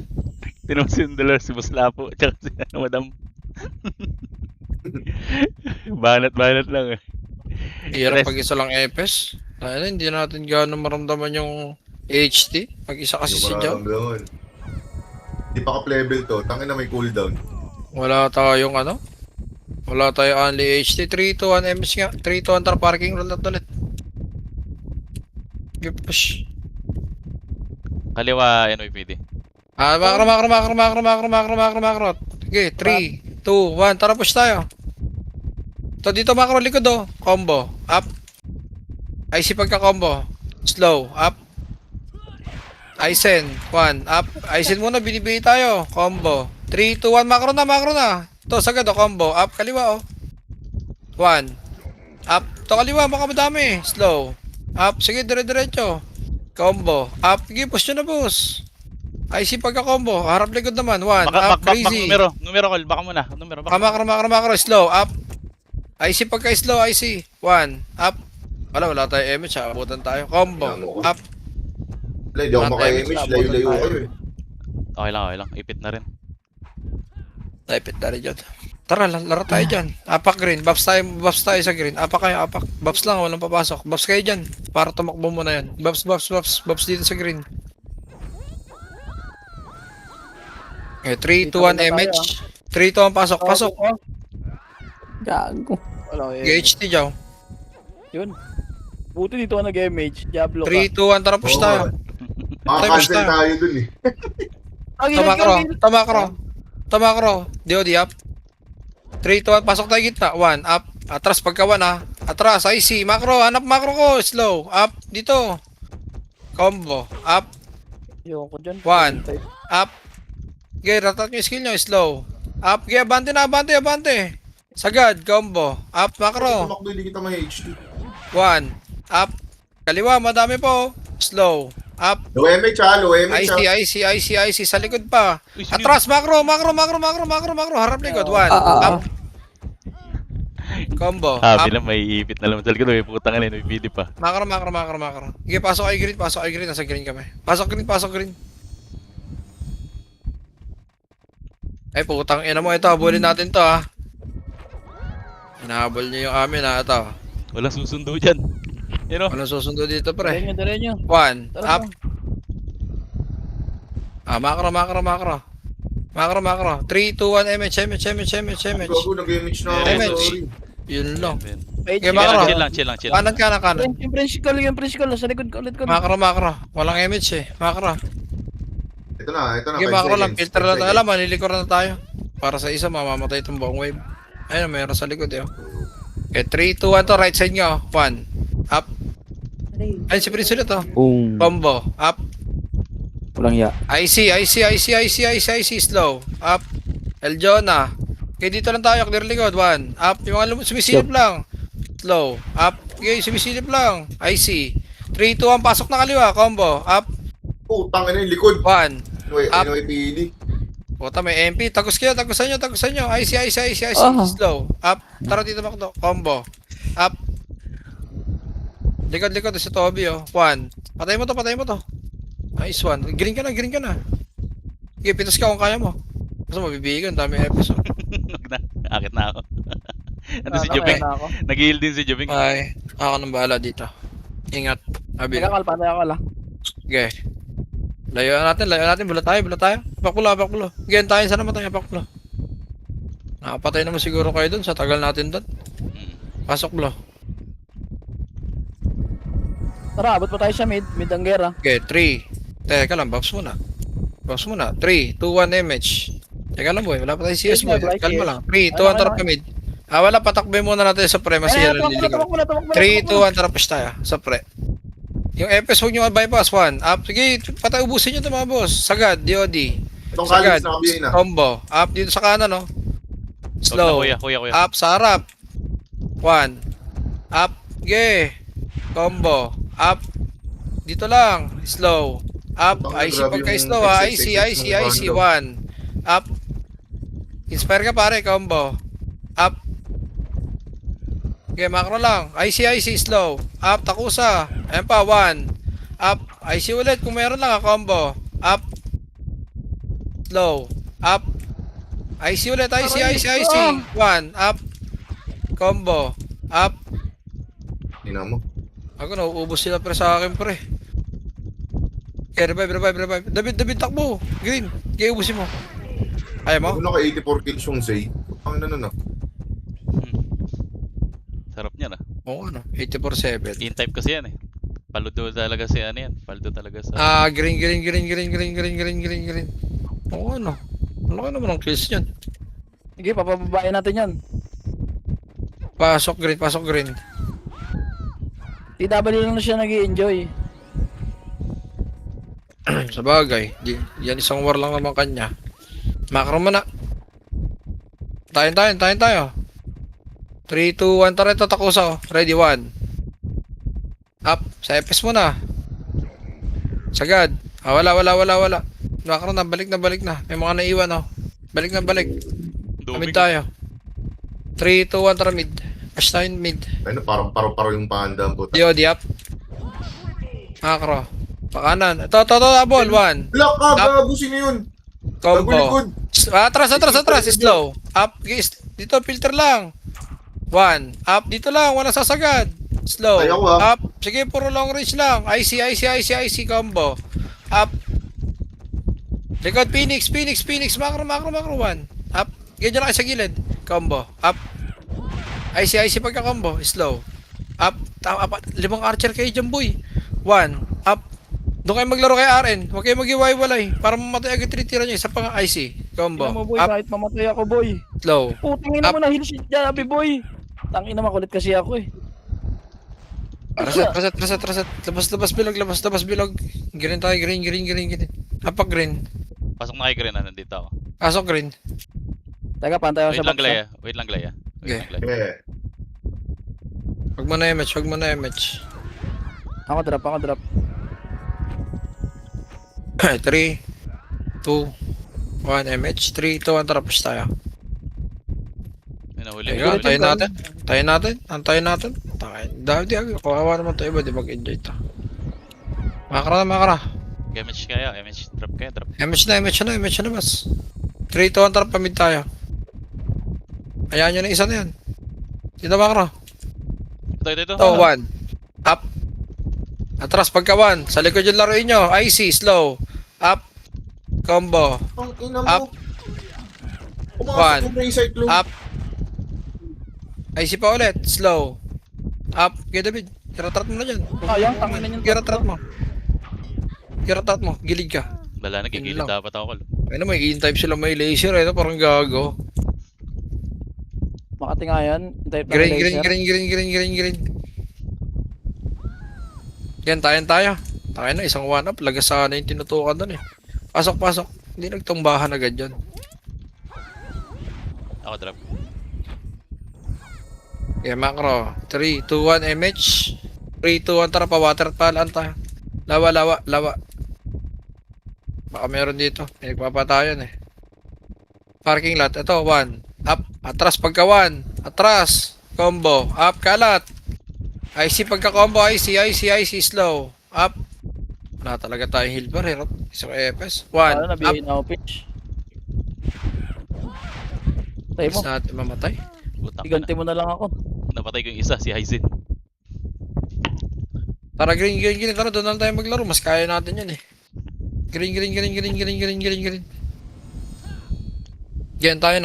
Tinawag si Indolor, si Boss Lapo, tsaka si Madam. Banat lang eh. Hirap Rest. pag isa lang EPS. Dahil hindi natin gaano maramdaman yung HT. Pag isa kasi si Jao. Hindi pa ka-level to. Tangin na may cooldown. Wala tayong ano. Wala tayong only HT. 3, 2, 1 MS nga. 3, 2, 1 tara parking. Roll out ulit. Give push. Kaliwa, NYPD. Macro. Okay, 3, 2, 1. Tara push tayo. Ito dito macro likod oh. Combo. Up. IC pagka combo. Slow. Up. Aizen. 1. Up. Aizen muna. Binibigay tayo. Combo. 3, 2, 1. Macro na. Ito sagad oh. Combo. Up. Kaliwa oh. 1. Up. Ito kaliwa. Baka madami. Slow. Up. Sige. Dire-diretso. Combo. Up. Sige. Push nyo na boss. IC pagka combo. Harap likod naman. 1. Up. Back, Crazy. numero, Col, baka muna. Numero, baka. Macro. Slow. Up. IC pagka slow. IC. 1. Up. Wala tayo MH. Abutan tayo. Combo. Up. Wala, hindi ako maka-MH. Layo-layo kayo eh. Okay lang. Ipit na rin. Typit na rin dyan. Tara, laro tayo dyan. Apak green. Buffs tayo sa green. Apak kayo, apak. Buffs lang, walang papasok. Buffs kayo dyan. Para tumakbo mo na yan. Buffs. Buffs dito sa green. Okay, 3, 2, 1 MH. 3, 2, 1 pasok. Gago. Wala ko GHT Jaw. Yun. Buti dito ka nag-MH. Diablo ka. 3, 2, 1 tara push Oo. tayo. Maka-cancel tayo. tayo dun eh. Tamakro. DOD up. 3, 2, 1 pasok tayo gitna. 1, up. Atras pagka 1 ah. Atras, IC. Macro, hanap macro ko. Slow. Up. Dito. Combo. Up. Yung ko dyan. 1. Up. Okay, ratat nyo yung skill nyo. Slow. Up. Okay, abante. Sagad. Combo. Up. Macro. Tumakbo, hindi kita may HT. 1. Up. Kaliwa. Madami po. Slow. Up. Low MH ha, low MH ha. IC. Sa likod pa. Uy, sino Atras. Macro. Harap likod. 1. Up. Combo. Sabi Up. lang, may ipit na naman. Talaga may putang ano, may PD pa. Macro. Okay, pasok ay green. Nasa green kami. Pasok green. Ay, putang ina mo. Ito, habulin natin to, ha. Hinahabol niyo yung amin, ha. Ito. Walang susundo dyan. Yun o. Walang susundo dito, pre. Dala nyo. 1. Tara Up. Macro. 3, 2, 1, MH. Gago, nag-MH na ako. MH. Sorry. Yun lang. Wait, Okay, sige, Macro. Chill lang. Kanan. Yung principal. Sa likod ko ulit ko. Macro. Walang MH, eh. Macro. Ito na. Okay, 5 macro lang. seconds, Filter 5 lang tayo. seconds. Alam, manilikur na tayo. Para sa isa, mamamatay itong buong wave. Ayun, mayroon sa likod, eh. Okay, 3, 2, 1 to. Right side nyo. 1. Up. Ayun, si Prince ulit, oh. Boom. Combo. Up. Walang ya. IC, slow. Up. El Jonah. Okay, dito lang tayo, clear likod. 1. Up. Yung mga sumisilip lang. Slow. Up. Okay, sumisilip lang. IC. 3, 2, 1. Pasok na kaliwa. Combo. Up. Putang ina yung likod. 1. Up. NYPD. Puta, may MP. Tagusan nyo. IC. Ah. Slow. Up. Tara dito, Makdo. Combo. Up. Likod sa Toby, oh. 1. Patay mo to. Nice one. Green ka na. Okay, pitas ka kung kaya mo. Basta mabibigan, dami episode. Wag na. Akit na ako. Ano si Kaya Jubing? na ako. Nag-heal din si Jubing. Ay, ako nang bahala dito. Ingat. Abi. Teka, patay ako lang. Okay. Layo natin. Bula tayo. Pakpulo. Again, tayo sana matay. Pakpulo. Nakapatay naman siguro kayo dun sa tagal natin dun. Pasok blo. Tara, abot pa tayo sa mid ang gera. Okay, 3. Teka lang, buffs muna. 3, 2, 1 MH. Teka lang boy, wala pa tayo CS boy. Kalma lang. 3, 2, 1, tarap ka mid. Wala, patakbay muna natin sa pre. Masaya lang liligaw. 3, 2, 1, tarapos tayo sa pre. Yung episode nyo bypass 1. Up, sige, patay ubusin nyo ito mga boss. Sagad, DOD. Itong Sagad, college na kami na. combo. Up dito sa kanan, no? Slow. Kuya. Up sa harap. 1. Up. Okay. Combo. Up. Dito lang. Slow. Up. Baka IC grabe pagka yung slow ha. IC. ng 1. Up. Inspire ka pare. Combo. Up. Okay, macro lang. IC. Slow. Up. Takusa. Ayan pa. 1. Up. IC ulit kung meron lang ha. Combo. Up. Slow. Up. IC ulit. IC. 1. Up. Combo. Up. Ina mo. Ako nauubos sila pre sa akin pre. Okay, revive. David, takbo. Green. Okay, ubusin mo. Ayaw mo? Ako naka 84 kills yung Zay. Ang ano na. Sarap niya na. Oo ano, 84-7. In-type kasi yan eh. Paludo talaga si ano yan. Paldo talaga sa... Green. Oo ano. Ano ka naman ang kills niyan? Sige, papababain natin yan. Pasok green. TW lang na siya nag-i-enjoy. Sa bagay, yan isang war lang naman kanya. Macro mo na. Tayo. 3, 2, 1, tara ito takusa oh. Ready, 1. Up, sa FS mo na. Sagad. Wala. Macro na, balik na. May mga naiwan oh. Balik. Mid tayo. 3, 2, 1, tara mid. Push tayo mid. Ano, parang paro-paro yung panda ang puta. DOD up. Macro. Pakanan. Ito, ball. 1. Block ka, gago sino yun? Combo. Gago-likod. Atras. Slow. Up. Dito, filter lang. 1. Up. Dito lang. Walang sasagad. Slow. Ayaw ah. Up. Sige, puro long range lang. IC. Combo. Up. Likod. Phoenix. Macro. 1. Up. Ganyan lang kayo sa gilid. Combo. Up. IC pagka-combo. Slow. Up. 5 archer kayo dyan, boy. 1. Up. Doon kayo maglaro kay RN. Huwag kayo mag-iwalay. Para mamatay agad titira nyo. Isa pang IC. Combo. Tingnan mo boy, Up. kahit mamatay ako boy. Slow. Putang ina Up. mo na heal shit dyan, abi boy. Tangina makulit kasi ako eh. Reset. Labas bilog. Green tayo. Green. Apak green. Pasok na kay Green na nandito ako. Pasok green. Teka, pantay ako Wait sa lang box. Glaya. Wait lang Glaya. Okay. Eh, Huwag mo na MH. Ako drop. 3, 2, 1 MH. 3, 2, 1. Tara, push tayo. May nahuli. Teka, antayin natin. Dahil kawawa naman tayo ba? Di mag-enjoy to. Makara. MH kaya. MH drop kaya. Drop. MH na, mas. 3, 2, 1. Tara, pamid tayo. Hayaan nyo na isa na yan. Dito, Makara. Ito. 2, 1. Up. Atras, pagka 1. Sa likod yung laruin nyo. IC, slow. Up. Combo. ang ina mo. Up. Pumasok yung may cyclone. Up. IC pa ulit. Slow. Up. Okay, David. Kiratrat mo na dyan. Sayang, tangina niyan. Kiratrat mo. Gilig ka. Wala na. Gigilid Yun lang. dapat ako. Ano, may in-type sila may laser. Ito parang gago. Makati nga yan. Type ng Green. laser. Yan, tayo. Tayo na, isang 1-up. Lagas sana yung tinutukan doon eh. Pasok, pasok. Hindi nagtumbahan agad yan. Ako drop. Okay, macro. 3, 2, 1, MH. 3, 2, 1, tara pa, waterfall, anta. Lawa, lawa, lawa. Baka meron dito. May nagpapatayan eh. Parking lot. Ito, 1. Up. Atras pagka 1. Atras. Combo. Up, kalat. IC pagka combo. IC, slow. Up. Wala talaga tayong heal bar. Hirap. Isang EPS. 1. Ano, Up. nabigay na ako pitch. Tayo mo. Is natin mamatay. Utang na. Iganti mo na lang ako. Napatay ko yung isa, si Hyzen. Tara, green, green, green. Tara, doon lang tayo maglaro. Mas kaya natin yan eh. Green, green, green, green, green, green, green, green. Yan, tayan.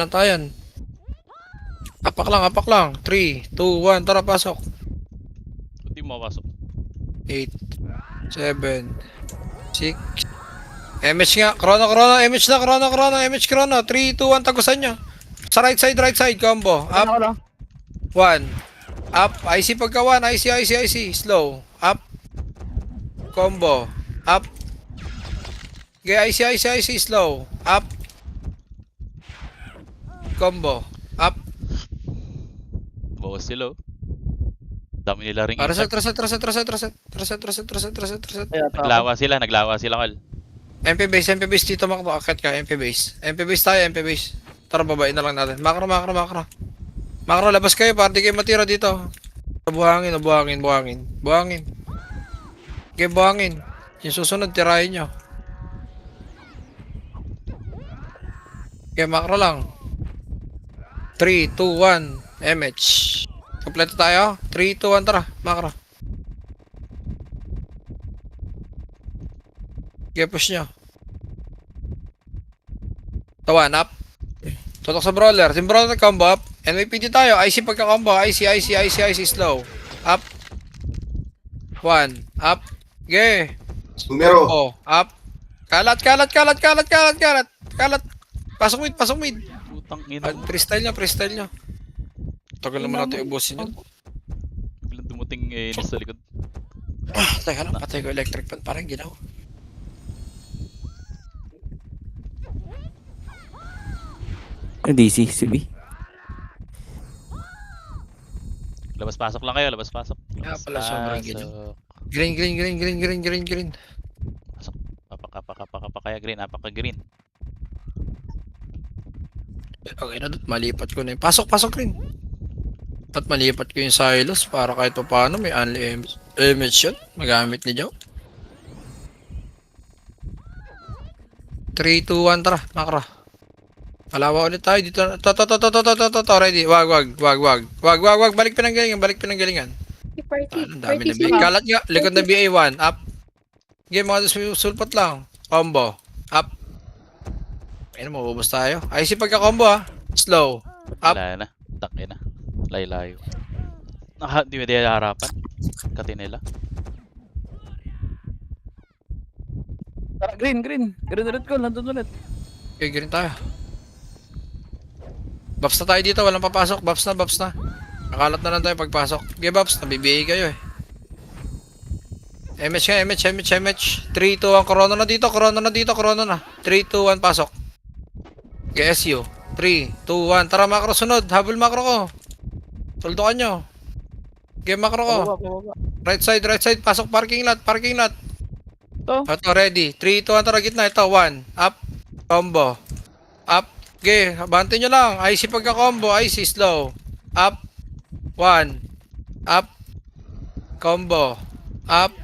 Apak lang. 3, 2, 1, tara, pasok. Hindi mo mapasok. 8, 7, 6. MH nga, chrono, MH na, chrono, MH chrono. 3, 2, 1, tagusan nyo. Sa right side, combo. Up, Ano lang? 1. Up, IC pagka 1, IC, slow. Up, combo. Up. Okay, IC, slow. Up. Combo. Up. Bawas sila, oh. Dami nila ring Reset. impact. Kaya ta- Naglawa sila, Kal. MP base dito makto. Akit ka, MP base tayo, MP base. Tara, babain na lang natin. Macro. Macro, labas kayo para di kayo matira dito. Buhangin. Okay, buhangin. Yung susunod, tirahin nyo. Okay, macro lang. 3, 2, 1, MH. Kompleto tayo. 3, 2, 1, tara. Macro. Okay, push nyo. Tawan, up. Tutok sa brawler. Si brawler combo up. NYPD tayo. IC pagka-combo. IC, slow. Up. 1. Up. Okay. Numero. Oh, up. Kalat. Pasok mid. Utang ina. Freestyle nyo. Tagal naman natin ubusin yun. Biglang dumating sa likod. Teka lang, patay ko electric fan. Parang ginaw. DC, CB. Labas-pasok lang kayo, labas-pasok. Kaya pala sobrang Labas-pasok. Green. Apak kaya green, apak ka green. Okay na doon, malipat ko na yun. Pasok green. At malipat ko yung silos para kahit pa paano may only image yun. Magamit ni Joe. 3, 2, 1, tara, makro. Alawa ulit tayo dito. Ready. Wag. Balik pinanggalingan. Party. Ang dami na Party BA. Kalat nga, likod na BA1. Up. Game mga sulpot lang. Combo. Up. Ayun, mabubos tayo. IC pagka-combo ha. Slow. Up. Wala na. Taki na. Layo. Di mo harapan. Kati nila. Tara, green. Green ulit ko, nandun ulit. Okay, green tayo. Buffs na tayo dito, walang papasok. Buffs na. Nakalat na lang tayo pagpasok. Okay, buffs, nabibigay kayo eh. MH. 3, 2, 1, corona na dito. 3, 2, 1, pasok. Okay, SU. 3, 2, 1, tara macro sunod. Habol macro ko. Tuldukan nyo. Okay, macro ko. Pababa. Right side, pasok parking lot. Ito. Ito, ready. 3, 2, 1, tara, gitna. Ito, 1. Up. Combo. Up. Okay, abante nyo lang. IC pagka-combo. IC, slow. Up. 1. Up. Combo. Up.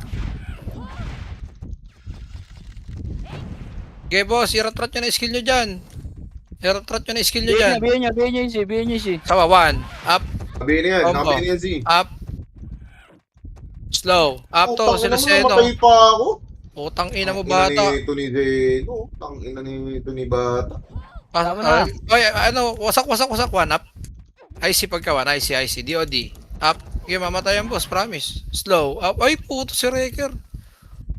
Okay, boss. I-retrat nyo na skill nyo dyan. Biyan niya si. Sawa, 1. Up. Sabihin niya yan. Combo. Sabihin niya Z. Up. Slow. Up to. Tangina Sila mo, Seno. namatay pa ako. Utang ina mo, Tangina bata. ni ito ni Zeno. Tangina ni ito ni bata. Tama na. Oy, ano, wasak, 1 up. IC pagka 1, IC, DOD. Up. Okay, mamatay ang boss, promise. Slow. Up. Ay, puto si Wrecker.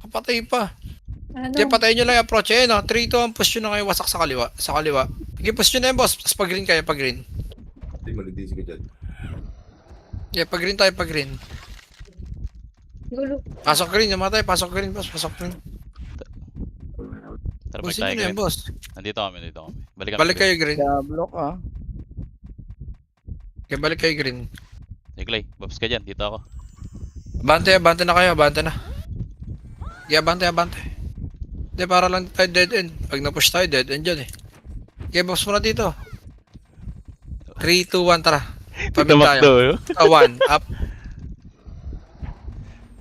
Kapatay pa. Ano? Diyan, patayin nyo lang yung approach. Eh, no? 3, 2, 1, push nyo na kayo, wasak sa kaliwa. Okay, push nyo na yung boss. Tapos pag-green kayo, pag-green. Hindi malidisi ka dyan. Yeah, pag-green tayo, pag-green. Gulo. Pasok green, namatay. Pasok green, boss. Pasok green. Tara, balik Bossin tayo nyo na yan, green. boss. Nandito kami. Balik kami Balik green. kayo green. Kaya block ah. Okay, balik kayo green. Nikolay, Bobs ka dyan. Dito ako. Abante na kayo, abante na. Okay, abante. Hindi, para lang tayo dead end. Pag na-push tayo, dead end dyan eh. Okay, boss muna dito. 3, 2, 1, tara. Pamit tayo. Tumakbo, yun. 1, up.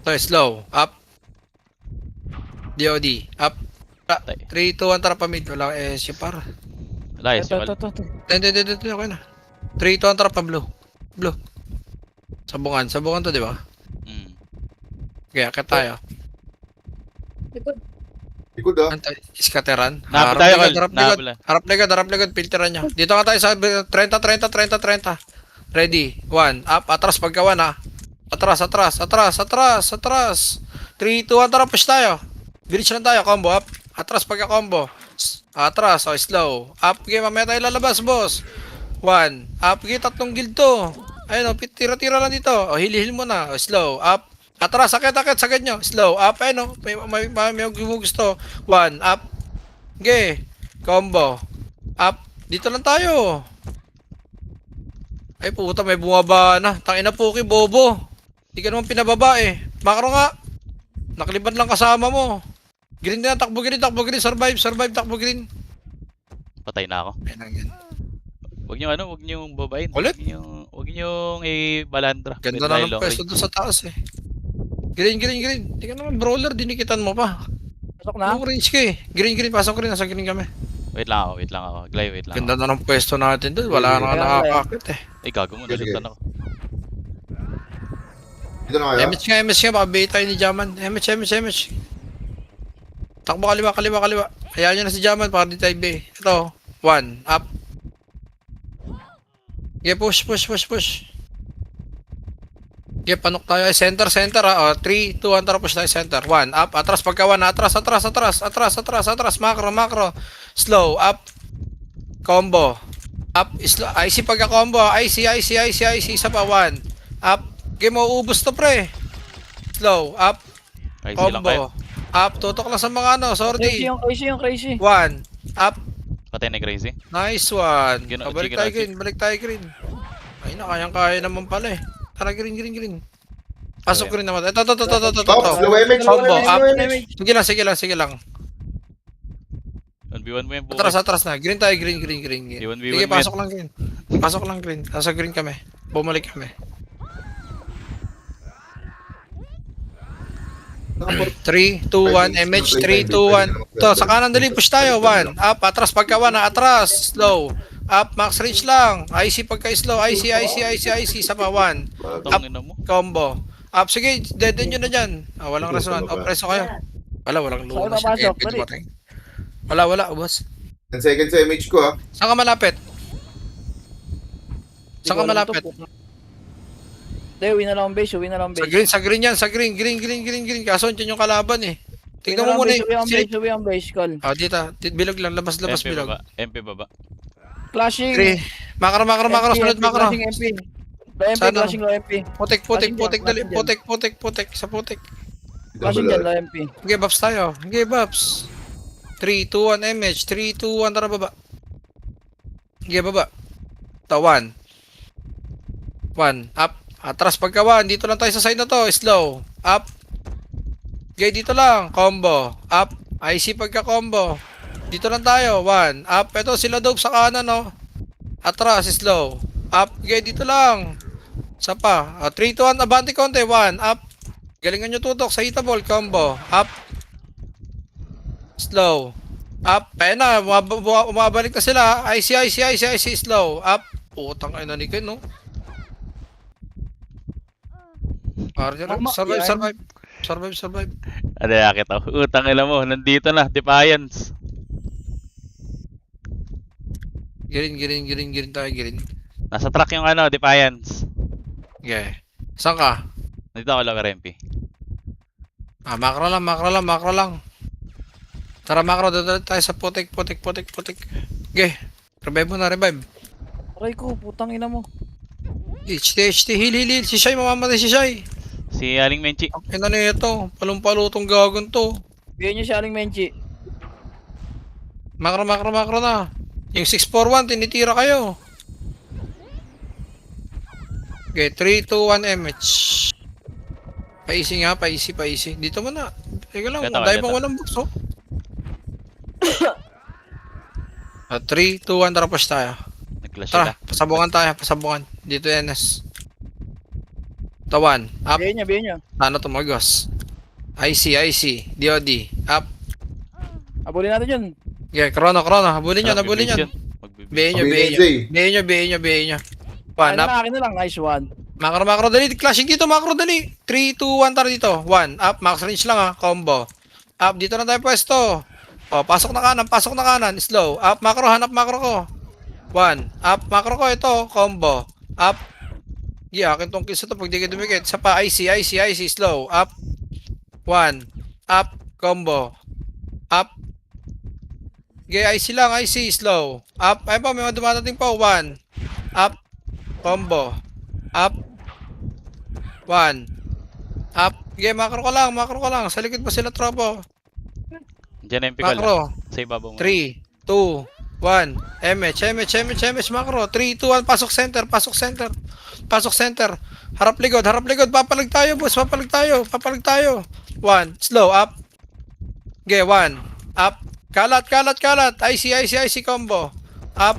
So, slow, up. DOD, up. 3, 2, 1, tara pamit. Wala eh, siya para. Layas Ito, yung ito, ito. Hindi, okay na. 3, 2, 1, tara pa blue. Blue. Sabungan to, di ba? Kaya, akit tayo. Likod. Likod ah. Antay, iskateran. Nahabol tayo, Kol. harap likod, filteran nyo. Dito ka tayo sa 30. Ready, 1, up, atras pagka 1 ha. Atras. 3, 2, 1, tara, push tayo. Glitch lang tayo, combo, up. Atras pagka combo. Atras, oh, slow. Up, game, mamaya tayo lalabas, boss. 1, up, game, 3 guild to. Ayun, oh, tira-tira lang dito. Oh, hili-hil mo na. Oh, slow, up. Atras, sakit, sagad nyo. Slow, up, ayun, oh. May gusto. 1, up. Okay, combo. Up, dito lang tayo. Ay, puta, may bumaba na. Tangina Puki, bobo. Hindi ka naman pinababa eh. Makro nga. Nakaliban lang kasama mo. Green na, takbo green. Survive, takbo green. Patay na ako. Ayun lang yan. Huwag nyo babayin. Ulit? Huwag nyo i-balandra. Ganda na ng pwesto doon sa taas eh. Green. Hindi ka naman brawler, dinikitan mo pa. Pasok na. Long range ka eh. Green, pasok green. Nasa green kami. Wait lang ako. Glay, wait lang Ganda ako. na ng pwesto natin doon. Wala na nakakakit eh. Ay, gago mo. Sige. Nalutan ako. Dito na kaya? MS nga. Baka bait tayo ni Jaman. MS. Takbo kaliwa. Hayaan nyo na si Jaman para di tayo bay. Ito. 1, up. Okay, push. Okay, panok tayo. Center ha. O, 3, 2, 1, tara push tayo center. 1, up. Atras pagka 1. Atras. Macro. Slow, up. Combo. Up. Slow. IC pagka combo. IC. Isa pa. 1. Up. Okay, mauubos to pre. Slow, up. Ay, silang kayo. Combo. Up. Tutok lang sa mga ano. Crazy Sorry. yung crazy. 1. Up. Patay na crazy. Nice one. Gino- Balik chicken tayo green. Ay na, kayang-kaya naman pala eh. Tara, green. Pasok green naman. Ito. Stop! Slow MX! Combo, up. MX! Sige lang. 1v1 mo yung buhay. Atras na. Green tayo, green. Di 1v1 Sige, mo pasok lang green. Nasa green kami. Bumalik kami. 3, 2, 1, MH, 3, 2, 1. To, sa kanan dali, push tayo. 1, up, atras pagka 1, atras, slow. Up, max range lang. IC pagka slow, IC, isa pa 1. Tangina mo. Combo. Up, sige, dead end nyo na dyan. Walang rason. Preso kayo. Walang lunas. Saan papasok? Wala, ubos. 10 seconds sa MH ko ah. Saan ka malapit? Hindi, uwi na lang ang base. Sa green yan, green. Kaso dyan yung kalaban eh. Tingnan mo muna Uwi ang base, call. dito. Bilog lang, labas bilog. MP baba. Flashing. 3. Macro, sunod macro. Flashing MP. Low MP, Sana. flashing low MP. Putik, dali. Putik, sa putik. Flashing dyan, low MP. Okay, buffs tayo. Okay, buffs. 3, 2, 1, MH. 3, 2, 1, tara baba. Okay, baba. Ito, 1. 1, up. Atras pagka 1. Dito lang tayo sa side na to. Slow. Up. Okay, dito lang. Combo. Up. IC pagka combo. Dito lang tayo. 1. Up. Ito, sila dope sa kanan, no. Atras, slow. Up. Okay, dito lang. Isa pa. 3, 2, 1. Abante konti. 1. Up. Galingan nyo tutok sa hitaball. Combo. Up. Slow. Up. Ayun na. Umabalik na sila. IC. Slow. Up. Putang ay nanikin, no. Survive. Ano yakit ako? Utang ila mo. Nandito na. Defiance. Green tayo, green. Nasa truck yung Defiance. Okay. Saan ka? Nandito ako lower MP. Macro lang. Tara, macro. Doon tayo sa putik. Okay. Revive mo na, revive. Aray ko, putang ina mo. HT, heal. Si Shai, mamamatay si Shai. Si Aling Menchi. Ang ina nito. Palong-palo tong gagon to. Bigyan niyo si Aling Menchi. Makro na. Yung 641, tinitira kayo. Okay, 3, 2, 1, MH. Paisi nga, paisi. Dito mo na. Teka lang, Gato, dahil gato. pang walang bukso. 3, 2, 1, tara push tayo. Nag-clash Tara, sila. pasabungan. Dito NS. Tawan, up. Bigyan niyo. Ano tumagos? IC. DOD, up. Abulin natin yun. Okay, chrono. Habulin nyo. Magbibigyan. Behin nyo. One, up. Akin na lang. Nice one. Macro, dali. Clashing dito, macro, dali. 3, 2, 1, tara dito. 1, up. Max range lang ha. Combo. Up, dito na tayo pwesto. O, pasok na kanan. Slow. Up, macro, hanap macro ko. 1, up. Macro ko, ito. Combo. Up. Yeah, akin tong kill sa to. Pag di ka dumikit. Isa pa, IC. Slow. Up. 1, up. Combo. Up. Okay, IC lang. Slow. Up. Ayun pa, may mga dumadating pa. 1, up. Combo. Up. 1. Up. Okay, macro ka lang. Sa likod pa sila tropo. Diyan na yung pikal. Macro. Sa ibabaw mo. 3, 2, 1. MH. Macro. 3, 2, 1. Pasok center. Harap likod. Papalag tayo, boss. Papalag tayo. 1. Slow. Up. Okay, 1. Up. Kalat. IC combo. Up.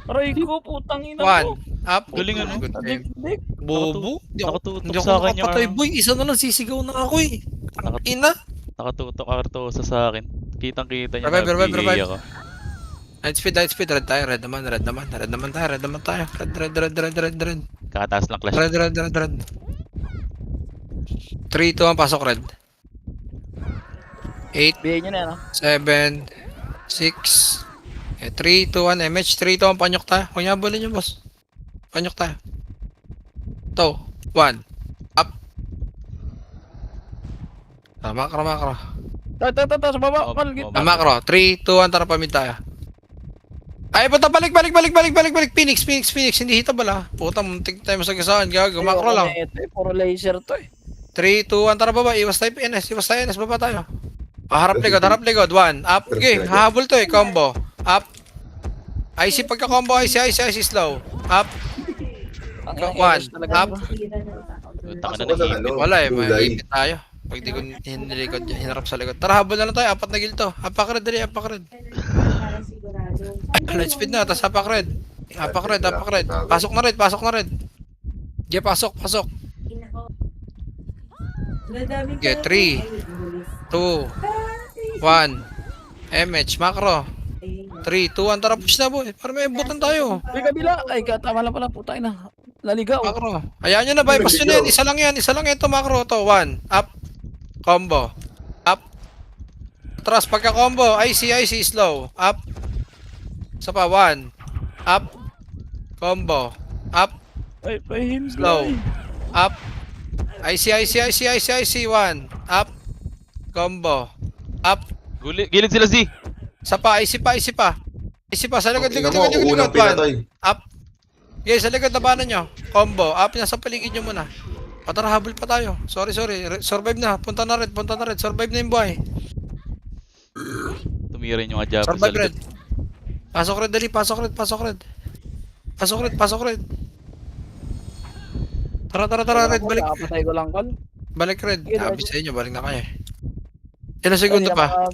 Aray ko, putang ina 1. mo. Up. Galing, ano? Good game. Dik. Bobo. Nakatutok Hindi ako sa akin yung nakapatay, ano. boy. Isa na lang sisigaw na ako eh. Nakatutok. Ina. Nakatutok Artosa sa akin. Kitang-kita niya Revive. PA ako. Light speed. Red tayo. Red naman tayo. Red. Kakataas lang clash. Red. 3, 2, 1. Pasok red. 8, Bigyan niyo na, no? 7, 6, 3, 2, 1. MH. 3, 2, 1. Panyok tayo. Huwag niya abulin yung boss. Panyok tayo. 1. Up. Macro. Ta, sa baba. Oh, Mal, oh, Macro. 3, 2, 1. Tara pamid tayo. Ay, punta balik. Phoenix. Hindi hita bala. Puta, muntik tayo masagasaan. Gago. Macro lang. Puro laser to eh. 3, 2, 1. Tara baba. Iwas tayo NS. Baba tayo. Harap likod. 1. Up. Okay. Hahabol to eh. Combo. Up. IC pagka-combo. IC. Slow. Up. 1. Up. Taka na Pasok ka sa nahihipit. ano? Wala eh. Kulay. Maipit tayo. Pag di ko hinilikod niya. Hinarap sa likod. Tara, habol na lang tayo. 4 na gil to. Apak red. Light speed na. Tapos apak red. Pasok na red. Yeah, pasok. Okay, 3, 2, 1. MH, macro. 3, 2, 1. Tara, push na boy. Para may butan tayo. May kabila. Ay, tama lang pala. Putang ina. Naligaw. Macro. Ayan nyo na, bypass nyo na yan. Isa lang ito, macro. 1. Up. Combo. Up. Atras, pagka-combo. IC. Slow. Up. Isa pa, 1. Up. Combo. Up. Ay, pahim. Slow. Up. IC. 1. Up. Combo. Up. Gilid sila Z. Isa pa, IC pa. Sa likod. Unang 1. pinatay. Up. Okay, sa likod, tabanan nyo. Combo. Up, nasa paligid nyo muna. Patara, habol pa tayo. Sorry. Survive na. Punta na red. Survive na yung buhay. Tumirin yung adjustment sa Survive red. likod. Pasok red, dali. Pasok red. Tara, red. Balik. Kapatay ko lang, Kol. Balik red. Sige, Sabi red. sa inyo, balik na kayo. Ilang segundo pa?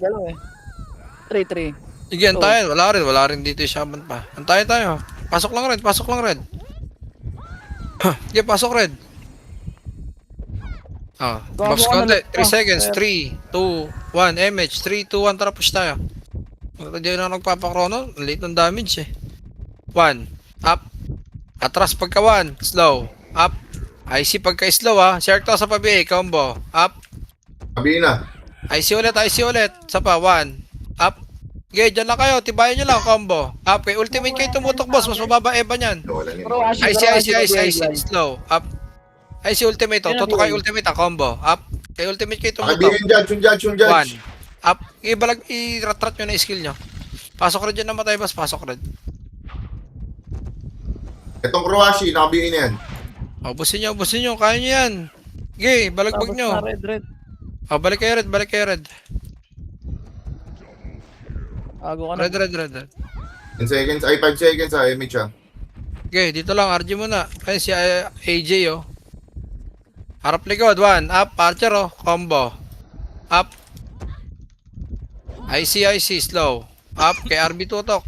3-3. Sige, antayin. Wala rin dito yung shaman pa. Antayin tayo. Pasok lang red. Sige, pasok red. Buffs konti. 3 seconds. 3, 2, 1. MH. 3, 2, 1. Tara, push tayo. Hindi na nagpapakrono. Late ng damage eh. 1. Up. Atras pagka 1. Slow. Up. IC pagka slow ha. Shark to sa pabi. Combo. Up. Sabihin na. IC ulit. Sa pa. 1. Up. Okay, dyan lang kayo. Tibayan nyo lang. Combo. Up. Kay ultimate kayo tumutok boss. Mas mababa Eva nyan. Wala nila. Pero Ashi, IC. Slow. Up. IC ultimate. Tutok kay ultimate ha. Combo. Up. Kay ultimate kayo tumutok. Sabihin yung judge. 1. Up. I-rat-rat nyo na skill nyo. Pasok red dyan namatay boss. Pasok red. Itong Croatia, nakabihin na yan. Busin nyo. Kaya nyo yan. Okay, balagbag Tapos nyo. na red. Oh, balik kayo red. Ago ka na. Red. 10 seconds, ay 5 seconds ah, Mitch ah. Okay, dito lang, RG muna. Ayun si AJ oh. Harap likod, 1, up, archer oh, combo. Up. IC, slow. Up, kay RB tutok.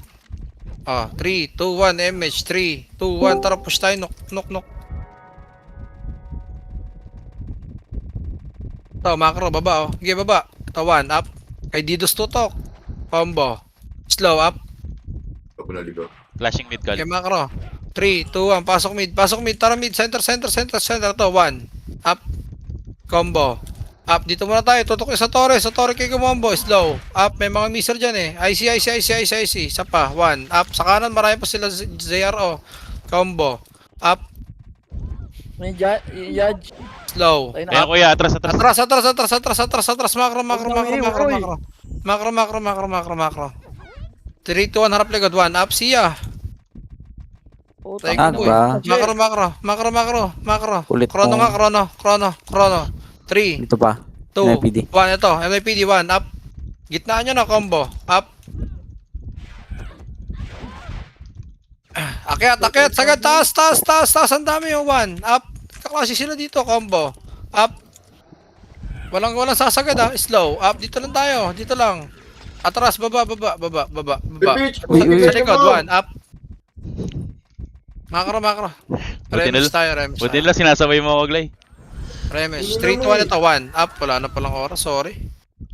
Oh, 3, 2, 1, MH, 3, 2, 1, tara push tayo, knock. Ito, macro, baba oh. Okay, baba. Ito, 1, up. Kay Didos tutok. Combo. Slow, up. Ako na ligaw. Flashing mid call. Okay, macro. 3, 2, 1, pasok mid, tara mid, center, to, 1, up, combo, up, dito muna tayo, tutok sa torre kay kumombo, slow, up, may mga miser dyan eh, IC, isa pa, 1, up, sa kanan, marami pa sila ZRO, combo, up, May judge. slow, Tayo na. Kaya kuya, atras. atras, macro, 3, 2, 1, harap likod, 1, up, siya, Putang Tayo ina. ko eh. Ba? Macro. Kulit Chrono mo. nga, chrono. 3, Dito pa. 2, MIPD. 1, ito, MIPD, 1, up. Gitnaan nyo na, combo, up. Akyat, sagad, taas, ang dami yung 1, up. Kaklase sila dito, combo, up. Walang sasagad ha, slow, up, dito lang. Atras, baba. Mitch, Uy, Sa likod, 1, up. Macro. Buti Remes nila- tayo, Remes. Buti nila sinasabay mo, Oglay. Remes, 3, 2, 1, ito, 1, up. Wala na palang oras, sorry.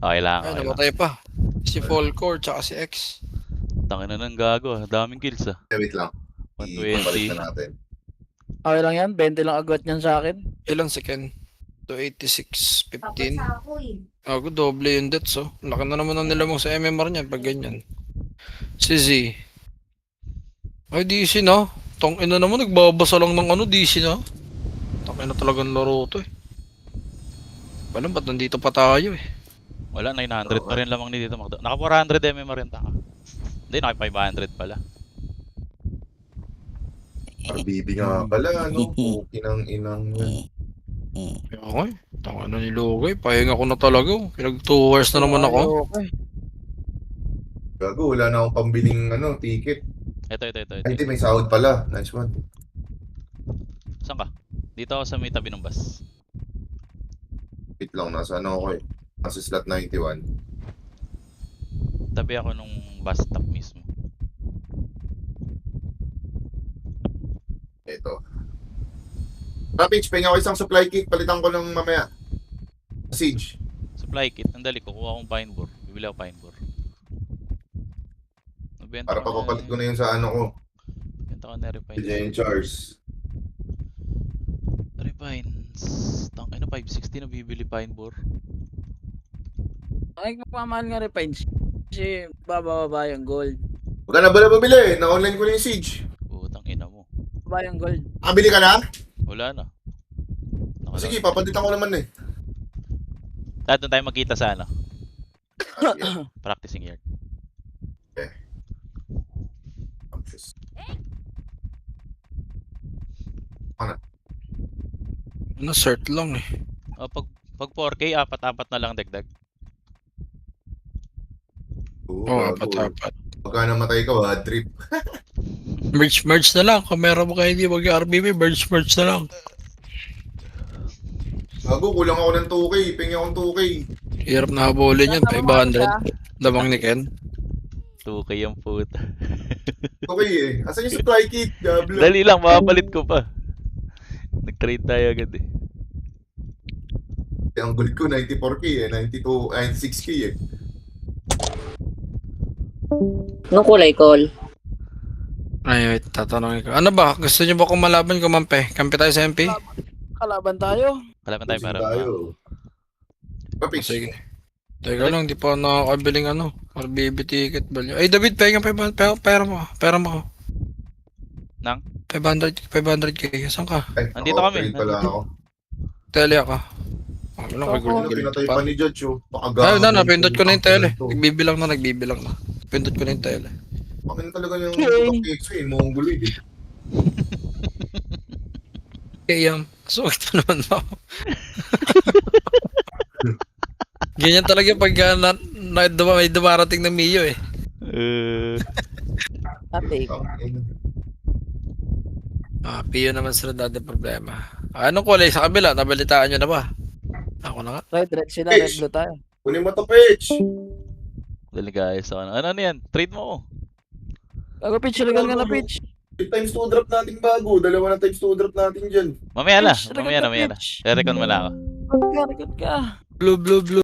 Okay lang. Ay, namatay pa. Si Volcore, tsaka si X. Tangin na ng gago. Daming kills ah. Wait lang. 120. Ibalik na natin. Okay lang yan, 20 lang agwat niyan sa akin. Ilang second? 286, 15. Ako eh. Ako, doble yung deaths, oh. Laki na naman ang nilamang sa MMR niyan, pag ganyan. Si Z. Ay, DC na. Tong ina naman, nagbabasa lang ng DC na. Tangin na talagang laro to eh. Walang ba't nandito pa tayo eh. Wala, 900 pa rin lamang ni dito. Naka 400 MMR rin taka. Hindi, naka 500 pala. RBB nga pala, ano? Inang yan. Okay, tanga na ni Lugay. Pahinga ko na talaga. Pinag 2 hours na naman ako. Okay. Gago, wala na akong pambiling ticket. Ito. Ay, hindi, may sahod pala. Nice one. Saan ka? Dito ako sa may tabi ng bus. Wait lang, nasa ako eh. Nasa slot 91. Tabi ako nung bus stop mismo. Ito. Rapage, pahinga ko isang supply kit. Palitan ko ng mamaya. Siege. Supply kit. Ang dali ko. Kuha akong pine board. Bibili ako pine board. Nagbenta Para ko papapalit ko na yun sa ko. Benta ko na refine. Si Jane Charles. Refines. Tangay na 560 na bibili pine board. Ay, magmamahal nga rin Pines. Kasi bababa yung gold. Huwag ka na ba bumili? Na-online ko na yung Siege. Putang ina mo. Bababa yung gold. Nakabili ka na? Wala na. Sige, papalitan ko naman eh. Lahat na tayo magkita sa ano? Ah, sige. Practicing yard. Na-cert lang eh. O, pag 4K, apat-apat na lang dagdag. Oo, Oo, gago. apat. Pagka namatay ka, bad trip. Merge na lang. Kung meron mo kayo hindi mag-RBB, merge na lang. Gago, kulang ako ng 2K. Pingi akong 2K. Hirap na habulin yan, 500. Damang ni Ken. 2K yung puta. 2K eh. Asan yung supply kit? Gablo. Dali lang, makapalit ko pa. Nag-trade tayo agad eh. Ang gold ko, 94K eh. 96K eh. Anong kulay, Col? Ay, wait, tatanungin ko. Ano ba? Gusto niyo ba kung malaban kumampi? Kampi tayo sa MP? Kalaban tayo. Kalaban tayo para tayo. Papix. Sige. Teka lang, di pa ako nakakabiling RBB ticket value. Ay, David, pahinga pera mo. Nang? 500k. Saan ka? Ay, Nandito kami, trade pala nandito. ako. Tele ako. Ano lang, Ano, pinatay pa ni Judge oh. Ay, napindot ko na yung tele. Nagbibilang na. Pindot ko na yung tele. Pakin talaga yung Okay. PXP, Mongoloid eh. Okay, Sungit naman mo. Ganyan talaga pag may dumarating na Mio eh. Ate, Pio naman sila dati problema. Anong kulay sa kabila? Nabalitaan nyo na ba? Ako na nga. red sila, red blue tayo. Kunin mo to, Pitch. Dali guys, ano yan? Trade mo ako. Gago, pitch, legal nga na, pitch. Yung times 2 drop natin bago. Dalawa na times 2 drop natin dyan. Mamaya na, Pitch, mamaya na. pitch. Re-recon mo na ako. Record ka. Blue, blue, blue.